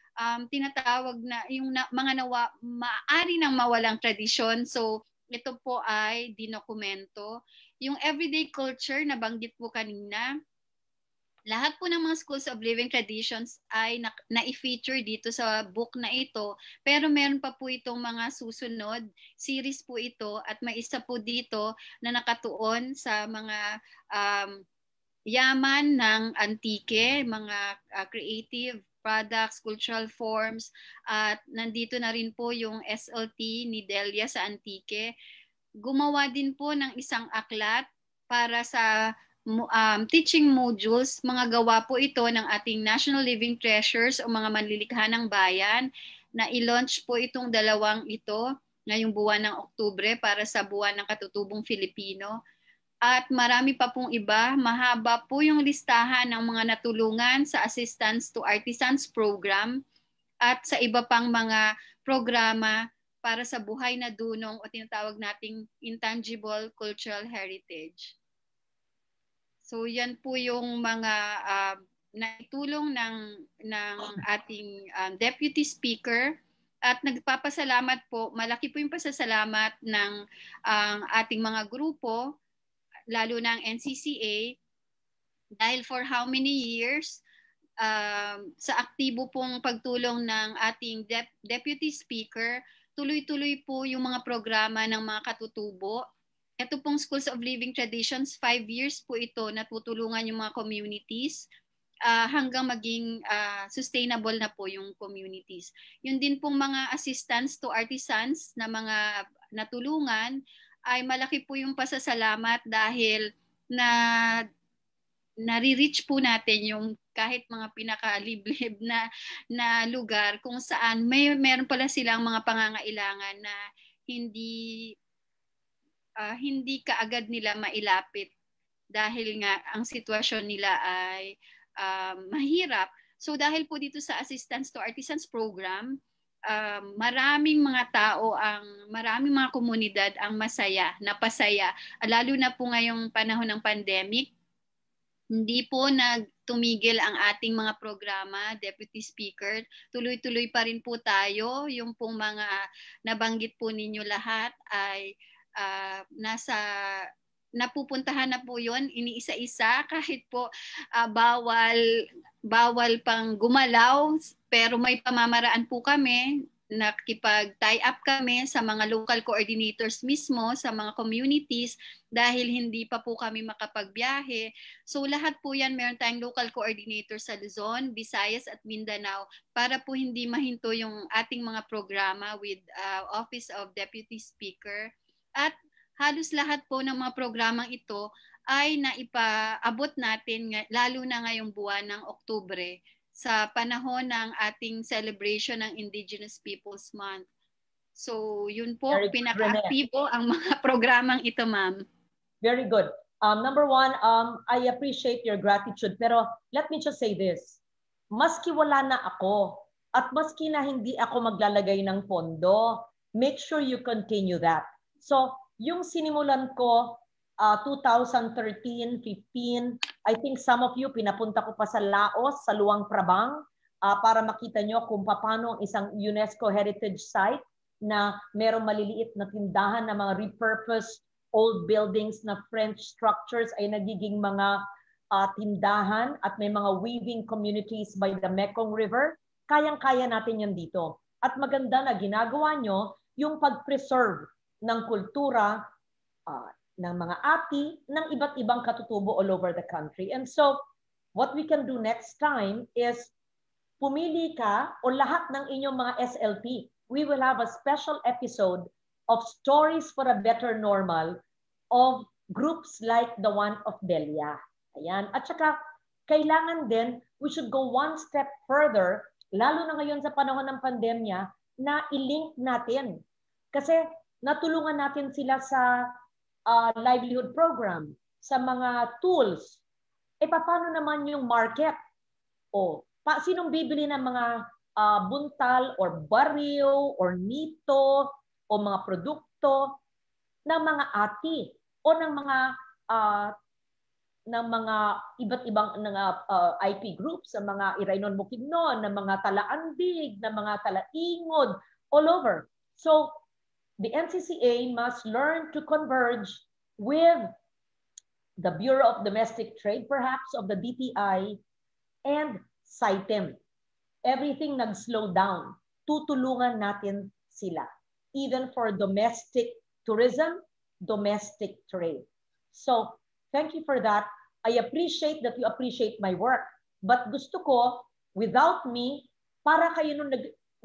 tinatawag na yung mga maaari nang mawalang tradisyon. So ito po ay dinokumento. Yung everyday culture na banggit po kanina, lahat po ng mga Schools of Living Traditions ay na-feature dito sa book na ito. Pero meron pa po itong mga susunod. Series po ito at may isa po dito na nakatuon sa mga yaman ng antike, mga creative products, cultural forms. At nandito na rin po yung SLT ni Delia sa antike. Gumawa din po ng isang aklat para sa teaching modules. Mga gawa po ito ng ating National Living Treasures o mga manlilikha ng bayan na i-launch po itong dalawang ito ngayong buwan ng Oktubre para sa buwan ng katutubong Filipino. At marami pa pong iba, mahaba po yung listahan ng mga natulungan sa Assistance to Artisans Program at sa iba pang mga programa para sa buhay na dunong o tinatawag nating intangible cultural heritage. So yan po yung mga naitulong ng ating Deputy Speaker at nagpapasalamat po, malaki po yung pasasalamat ng ating mga grupo, lalo ng NCCA, dahil for how many years sa aktibo pong pagtulong ng ating Deputy Speaker, tuloy-tuloy po yung mga programa ng mga katutubo. Ito pong Schools of Living Traditions, 5 years po ito natutulungan yung mga communities hanggang maging sustainable na po yung communities. Yun din pong mga assistance to artisans na mga natulungan ay malaki po yung pasasalamat dahil nare-reach po natin yung kahit mga pinakaliblib na lugar kung saan meron pala silang mga pangangailangan na hindi kaagad nila mailapit dahil nga ang sitwasyon nila ay mahirap. So dahil po dito sa Assistance to Artisans program, maraming mga tao, maraming mga komunidad ang napasaya. Lalo na po ngayong panahon ng pandemic, hindi po nagtumigil ang ating mga programa, Deputy Speaker. Tuloy-tuloy pa rin po tayo. Yung pong mga nabanggit po ninyo lahat ay napupuntahan na po yon, iniisa-isa, kahit po bawal pang gumalaw, pero may pamamaraan po kami. Nakipag-tie up kami sa mga local coordinators mismo, sa mga communities, dahil hindi pa po kami makapagbiyahe. So lahat po yan, meron tayong local coordinators sa Luzon, Visayas at Mindanao para po hindi mahinto yung ating mga programa with Office of Deputy Speaker. At halos lahat po ng mga programang ito ay naipaabot natin, lalo na ngayong buwan ng Oktubre, sa panahon ng ating celebration ng Indigenous Peoples Month. So, yun po, pinaka-aktibo ang mga programang ito, ma'am. Very good. Number one, I appreciate your gratitude. Pero let me just say this. Maski wala na ako, at maski na hindi ako maglalagay ng pondo, make sure you continue that. So, yung sinimulan ko, 2013, 15, I think some of you, pinapunta ko pa sa Laos, sa Luang Prabang, para makita nyo kung paano ang isang UNESCO heritage site na merong maliliit na tindahan na mga repurposed old buildings na French structures ay nagiging mga tindahan at may mga weaving communities by the Mekong River. Kayang-kaya natin yan dito. At maganda na ginagawa nyo yung pag-preserve ng kultura, ng mga ati, ng iba't ibang katutubo all over the country. And so, what we can do next time is pumili ka o lahat ng inyong mga SLP. We will have a special episode of Stories for a Better Normal of groups like the one of Delia. Ayan. At saka, kailangan din, we should go one step further, lalo na ngayon sa panahon ng pandemya, na i-link natin. Kasi natulungan natin sila sa livelihood program, sa mga tools. Paano naman yung market? Sinong bibili ng mga buntal or baryo or nito o mga produkto ng mga ati o ng mga iba't ibang IP groups, ng mga Iraynon Bukidnon, ng mga Talaandig, ng mga Talaingod, all over. So, the NCCA must learn to converge with the Bureau of Domestic Trade, perhaps, of the DTI, and CITEM. Everything nag-slow down. Tutulungan natin sila. Even for domestic tourism, domestic trade. So, thank you for that. I appreciate that you appreciate my work. But gusto ko, without me, para kayo nung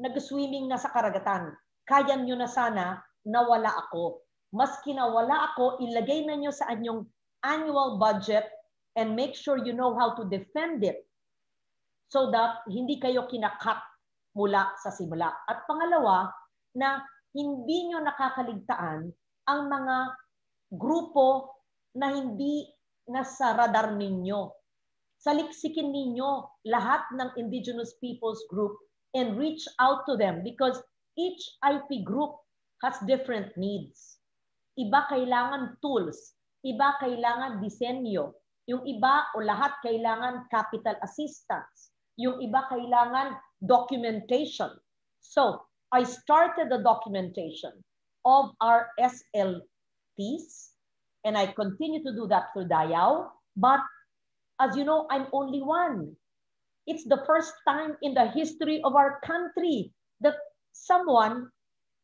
nag-swimming na sa karagatan, kaya nyo na sana na wala ako. Maski na wala ako, ilagay na nyo sa anyong annual budget and make sure you know how to defend it so that hindi kayo kinakat mula sa simula. At pangalawa, na hindi nyo nakakaligtaan ang mga grupo na hindi nasa radar ninyo. Saliksikin ninyo lahat ng Indigenous Peoples Group and reach out to them because each IP group has different needs. Iba kailangan tools, iba kailangan disenyo, yung iba o lahat kailangan capital assistance, yung iba kailangan documentation. So, I started the documentation of our SLPs and I continue to do that for Dayao, but as you know, I'm only one. It's the first time in the history of our country that someone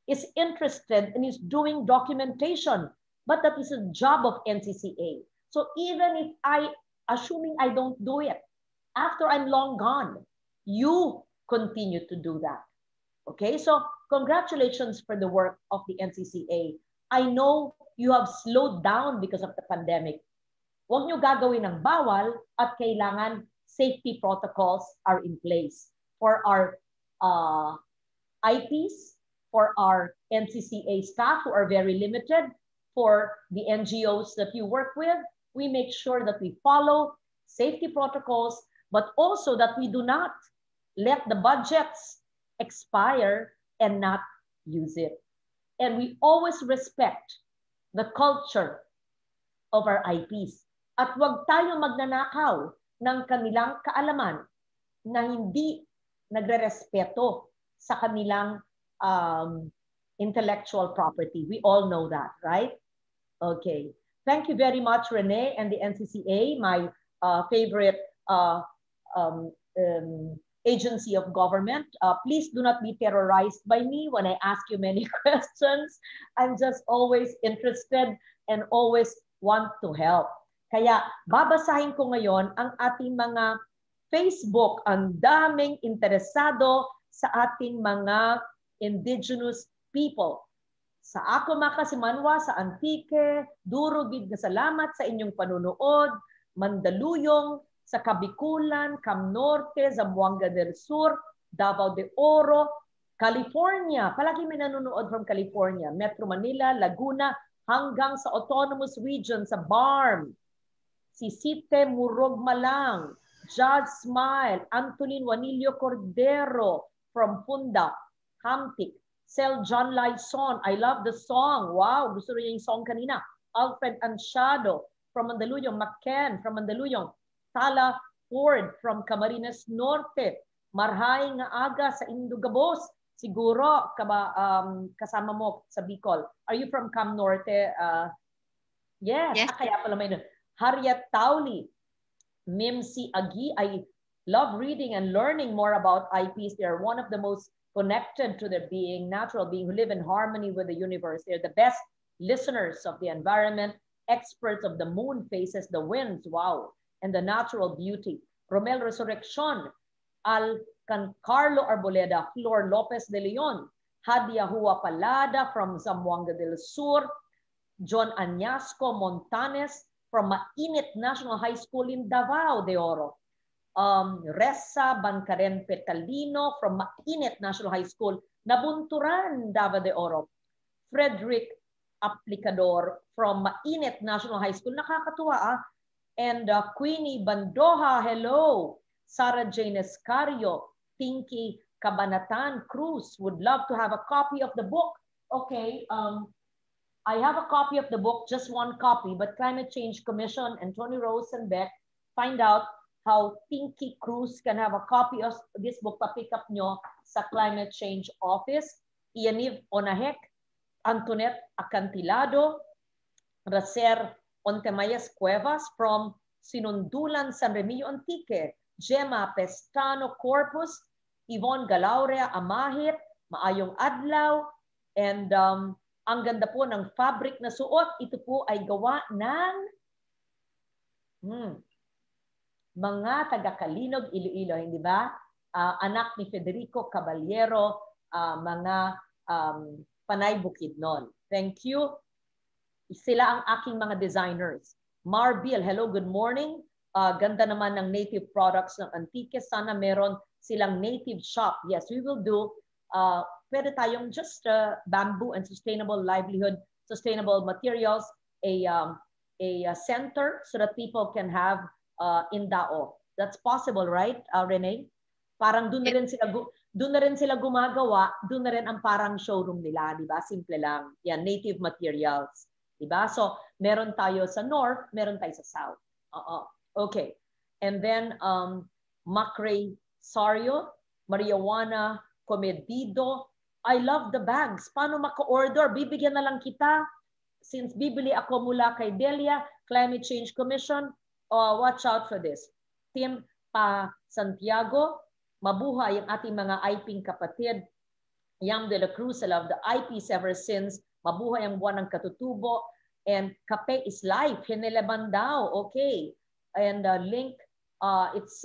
is interested and is doing documentation, but that is a job of NCCA. So even if assuming I don't do it, after I'm long gone, you continue to do that. Okay, so congratulations for the work of the NCCA. I know you have slowed down because of the pandemic. Huwag nyo gagawin ng bawal at kailangan safety protocols are in place for our IPs, for our NCCA staff who are very limited, for the NGOs that you work with. We make sure that we follow safety protocols, but also that we do not let the budgets expire and not use it. And we always respect the culture of our IPs. At huwag tayo magnanakaw ng kanilang kaalaman na hindi nagre-respeto sa kanilang intellectual property. We all know that, right? Okay. Thank you very much, Renee and the NCCA, my favorite agency of government. Please do not be terrorized by me when I ask you many questions. I'm just always interested and always want to help. Kaya babasahin ko ngayon ang ating mga Facebook. Ang daming interesado sa ating mga indigenous people. Sa ako makasimanwa sa Antique, durugid na salamat sa inyong panunood, Mandaluyong, sa Kabikulan, Cam Norte, Zamboanga del Sur, Davao de Oro, California. Palagi may nanonood from California. Metro Manila, Laguna, hanggang sa Autonomous Region, sa BARM. Sisite Murog Malang, Judge Smile, Antonin Juanillo Cordero from Funda, Hamtik, Sel John Lyson. I love the song. Wow, gusto niya yung song kanina. Alfred Ansiado from Mandaluyong, McKen from Mandaluyong, Tala Ford from Camarines Norte, Marhay nga aga sa Indugabos. Siguro kasama mo sa Bicol. Are you from Cam Norte? Yes. Kaya pala may Harriet Tauli, Mimsi Agi. I love reading and learning more about IPs. They are one of the most connected to their being, natural being, who live in harmony with the universe. They're the best listeners of the environment, experts of the moon phases, the winds, wow, and the natural beauty. Romel Resurrection, Carlo Arboleda, Flor Lopez de Leon, Hadia Hua Palada from Zamboanga del Sur, John Añasco Montanes from Mainit National High School in Davao de Oro, Ressa Bancaren Petalino from Mainit National High School, Nabunturan, Davao de Oro, Frederick Aplicador from Mainit National High School, nakakatuwa and Queenie Bandoha, hello, Sarah Jane Escario, Pinky Cabanatan Cruz, would love to have a copy of the book. Okay, I have a copy of the book, just one copy, but Climate Change Commission and Tony Rosenbeck find out how Pinky Cruz can have a copy of this book, pa-pick up nyo sa Climate Change Office. Ianiv Onahek, Antoinette Acantilado, Racer Ontemayas Cuevas from Sinundulan, San Remillo Antique, Gemma Pestano Corpus, Yvonne Galaurea Amahit, Maayong Adlaw, and ang ganda po ng fabric na suot. Ito po ay gawa ng mga taga-Kalinog, Iloilo, hindi ba? Anak ni Federico Caballero, mga Panay Bukidnon. Thank you. Sila ang aking mga designers. Marbil, hello, good morning. Ganda naman ng native products ng Antique. Sana meron silang native shop. Yes, we will do. Pwede tayong just bamboo and sustainable livelihood, sustainable materials, a center so that people can have indao. That's possible, right, Renee? Parang doon na rin sila gumagawa, doon na rin ang parang showroom nila, di ba? Simple lang. Yan, native materials. Di ba? So, meron tayo sa north, meron tayo sa south. Okay. And then, Macray Sario, Maria Juana Comedido, I love the bags. Paano maka-order? Bibigyan na lang kita. Since bibili ako mula kay Delia, Climate Change Commission, watch out for this. Tim Pa Santiago, mabuhay ang ating mga IPing kapatid. Yam de la Cruz, I love the IPs ever since. Mabuhay ang buwan ng katutubo. And kape is life. Hinelaban daw. Okay. And link, it's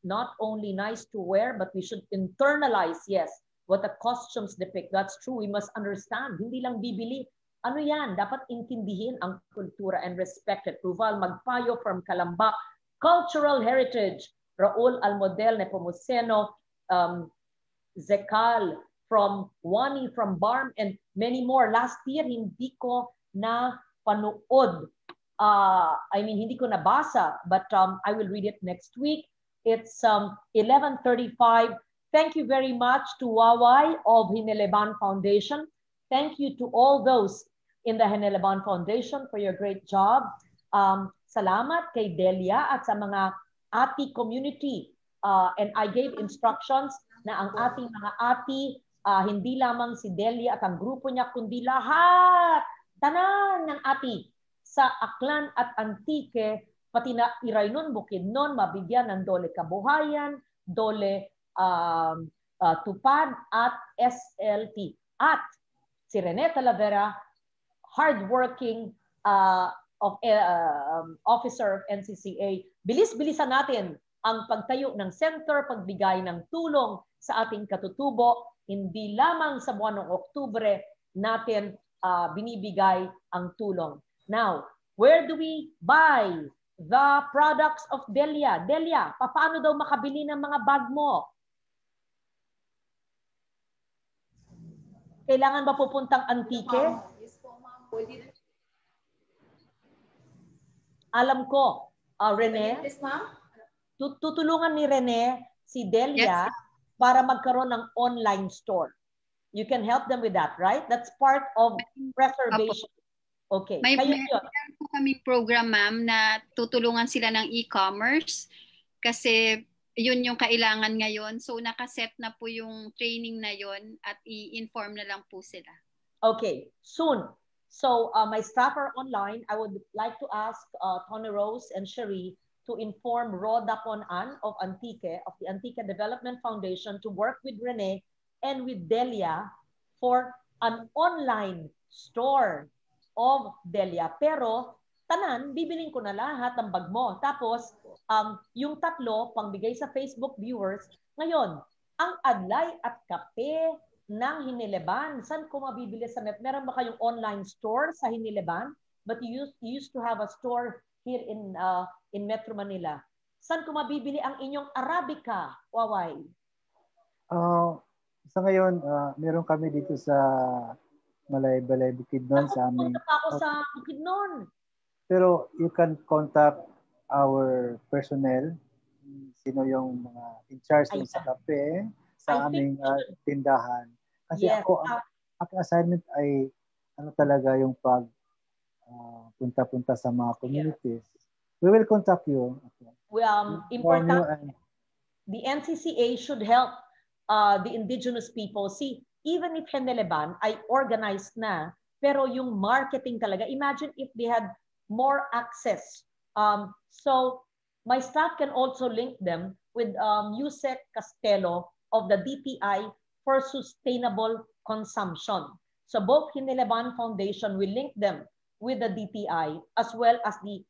not only nice to wear, but we should internalize, yes, what the costumes depict. That's true. We must understand. Hindi lang bibili. Ano yan? Dapat intindihin ang kultura and respect it. Ruval Magpayo from Calamba. Cultural heritage. Raul Almodel Nepomuceno. Zekal from Wani from Barm and many more. Last year, hindi ko na panood. Hindi ko nabasa, but I will read it next week. It's 11:35. Thank you very much to Waway of Hineleban Foundation. Thank you to all those in the Hineleban Foundation for your great job. Salamat kay Delia at sa mga ati community. And I gave instructions na ang ating mga ati, hindi lamang si Delia at ang grupo niya, kundi lahat, tanan ng ati sa Aklan at Antique, pati na Iraynon, Bukidnon, mabigyan ng dole kabuhayan, dole tupad at SLT. At si Rene Talavera, hardworking officer of NCCA, bilis-bilisan natin ang pagtayo ng center, pagbigay ng tulong sa ating katutubo. Hindi lamang sa buwan ng Oktubre natin binibigay ang tulong. Now, where do we buy the products of Delia? Delia, paano daw makabili ng mga bag mo? Kailangan ba pupuntang Antique? Alam ko, Rene, tutulungan ni Rene si Delia para magkaroon ng online store. You can help them with that, right? That's part of preservation. Okay. Meron po kaming program, ma'am, na tutulungan sila ng e-commerce kasi yun yung kailangan ngayon. So nakaset na po yung training na yun at i-inform na lang po sila. Okay. Soon. So my staff are online. I would like to ask Tony Rose and Cherie to inform Rhoda Ponan of Antique, of the Antique Development Foundation, to work with Rene and with Delia for an online store of Delia. Pero, tanan, bibiling ko na lahat ng bag mo. Tapos, yung tatlo, pangbigay sa Facebook viewers. Ngayon, ang adlay at kape ng Hinileban, saan ko mabibili sa net? Meron ba kayong online store sa Hinileban? But you used to have a store here in Metro Manila. Saan ko mabibili ang inyong Arabica, Waway? Sa ngayon, meron kami dito sa Balay Bukidnon sa amin. Punta pa ako sa Bukidnon. Pero you can contact our personnel, sino yung mga in charge din sa kape, sa aming tindahan. Kasi ako, ang assignment ay talaga yung pag punta-punta sa mga communities. We will contact you. Important. The NCCA should help the indigenous people. See, even if Hineleban ay organized na, pero yung marketing talaga, imagine if they had more access. So my staff can also link them with Yusek Castelo of the DTI for Sustainable Consumption. So both Hineleban Foundation will link them with the DTI as well as the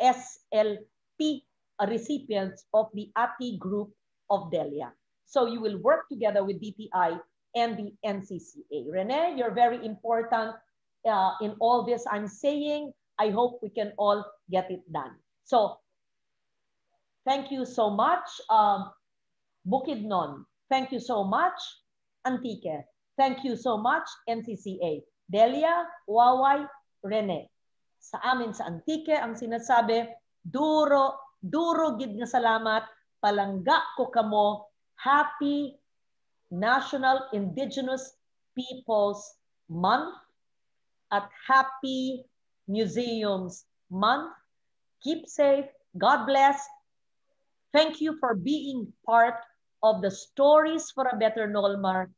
SLP recipients of the ATI group of Delia. So you will work together with DTI and the NCCA. Rene, you're very important in all this I'm saying. I hope we can all get it done. So thank you so much, Bukidnon. Thank you so much, Antique. Thank you so much, NCCA. Delia, Waway, Rene. Sa amin sa Antique, ang sinasabi, duro gid nga salamat, palangga ko kamo, happy National Indigenous Peoples Month at Happy Museums Month. Keep safe. God bless. Thank you for being part of the Stories for a Better Normal,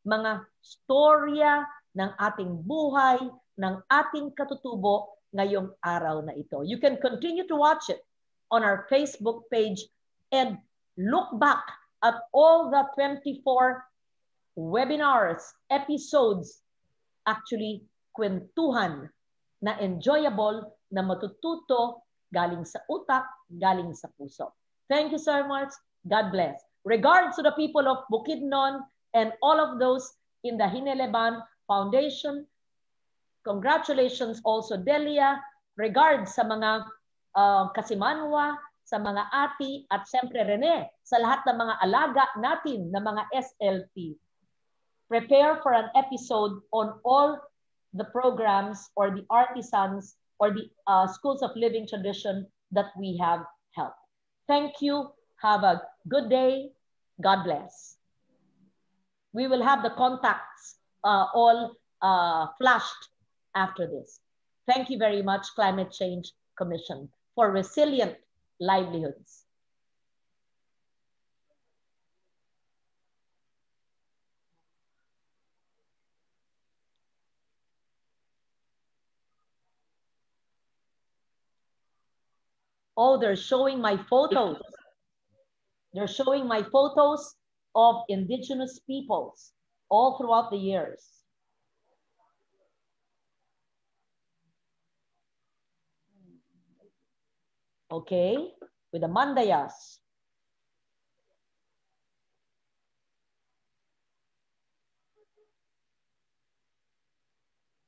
mga storya ng ating buhay, ng ating katutubo ngayong araw na ito. You can continue to watch it on our Facebook page and look back at all the 24 webinars, episodes, actually kwentuhan na enjoyable, na matututo galing sa utak, galing sa puso. Thank you so much. God bless. Regards to the people of Bukidnon and all of those in the Hineleban Foundation. Congratulations also, Delia. Regards sa mga Kasimanwa, sa mga ati, at siyempre Rene, sa lahat ng mga alaga natin na mga SLP. Prepare for an episode on all the programs or the artisans or the schools of living tradition that we have helped. Thank you. Have a good day. God bless. We will have the contacts all flashed after this. Thank you very much, Climate Change Commission, for resilient livelihoods. Oh, they're showing my photos. They're showing my photos of indigenous peoples all throughout the years. Okay, with the Mandayas.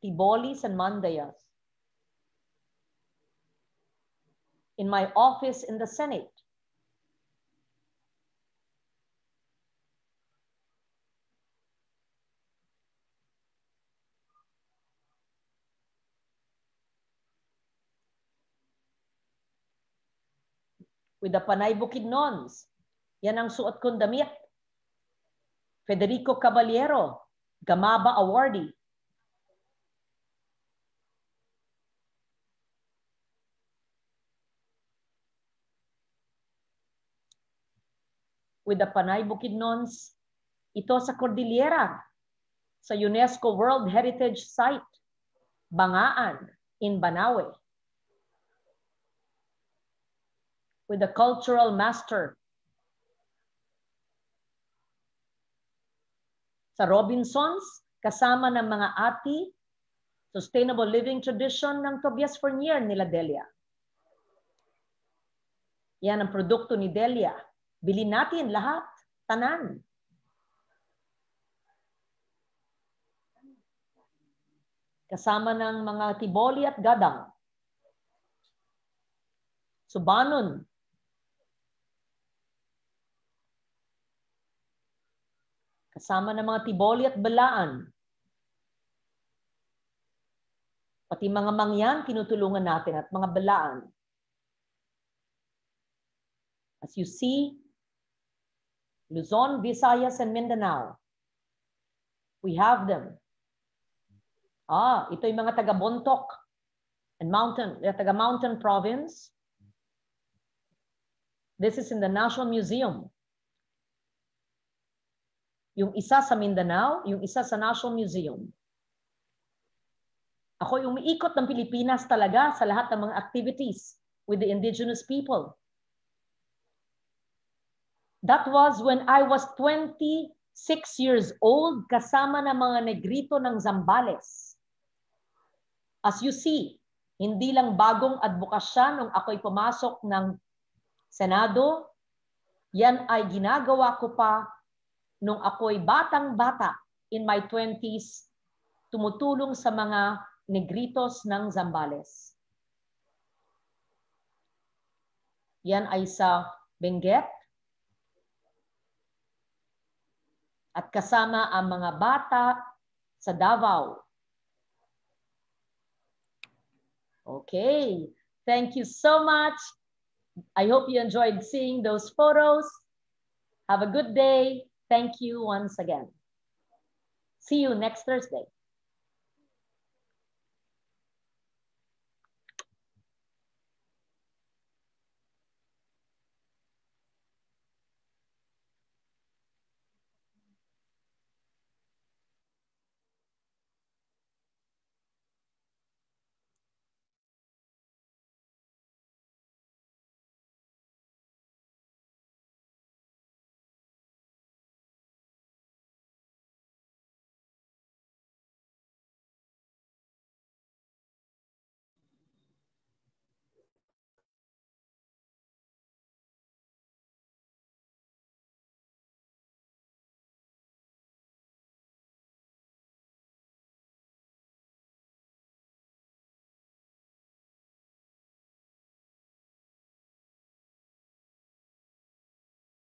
Tibolis and Mandayas. In my office in the Senate. With the Panay Bukidnons. Yan ang suot kong damit. Federico Caballero, Gamaba Awardee. With the Panay Bukidnons, ito sa Cordillera, sa UNESCO World Heritage Site, Bangaan in Banawe. With the cultural master sa Robinsons, kasama ng mga ati, sustainable living tradition ng Tobias Fournier nila Delia. Yan ang produkto ni Delia. Bilhin natin lahat, tanan. Kasama ng mga Tiboli at Gadang. Subanon. Kasama ng mga Tiboli at Balaan. Pati mga Mangyan, tinutulungan natin at mga Balaan. As you see, Luzon, Visayas, and Mindanao. We have them. Ito yung mga taga-Bontoc and taga-Mountain Province. This is in the National Museum. Yung isa sa Mindanao, yung isa sa National Museum. Ako yung umiikot ng Pilipinas talaga sa lahat ng mga activities with the indigenous people. That was when I was 26 years old, kasama ng mga negrito ng Zambales. As you see, hindi lang bagong advokasya nung ako'y pumasok ng Senado, yan ay ginagawa ko pa nung ako'y batang-bata in my 20s, tumutulong sa mga negritos ng Zambales. Yan ay sa Benguet. At kasama ang mga bata sa Davao. Okay, thank you so much. I hope you enjoyed seeing those photos. Have a good day. Thank you once again. See you next Thursday.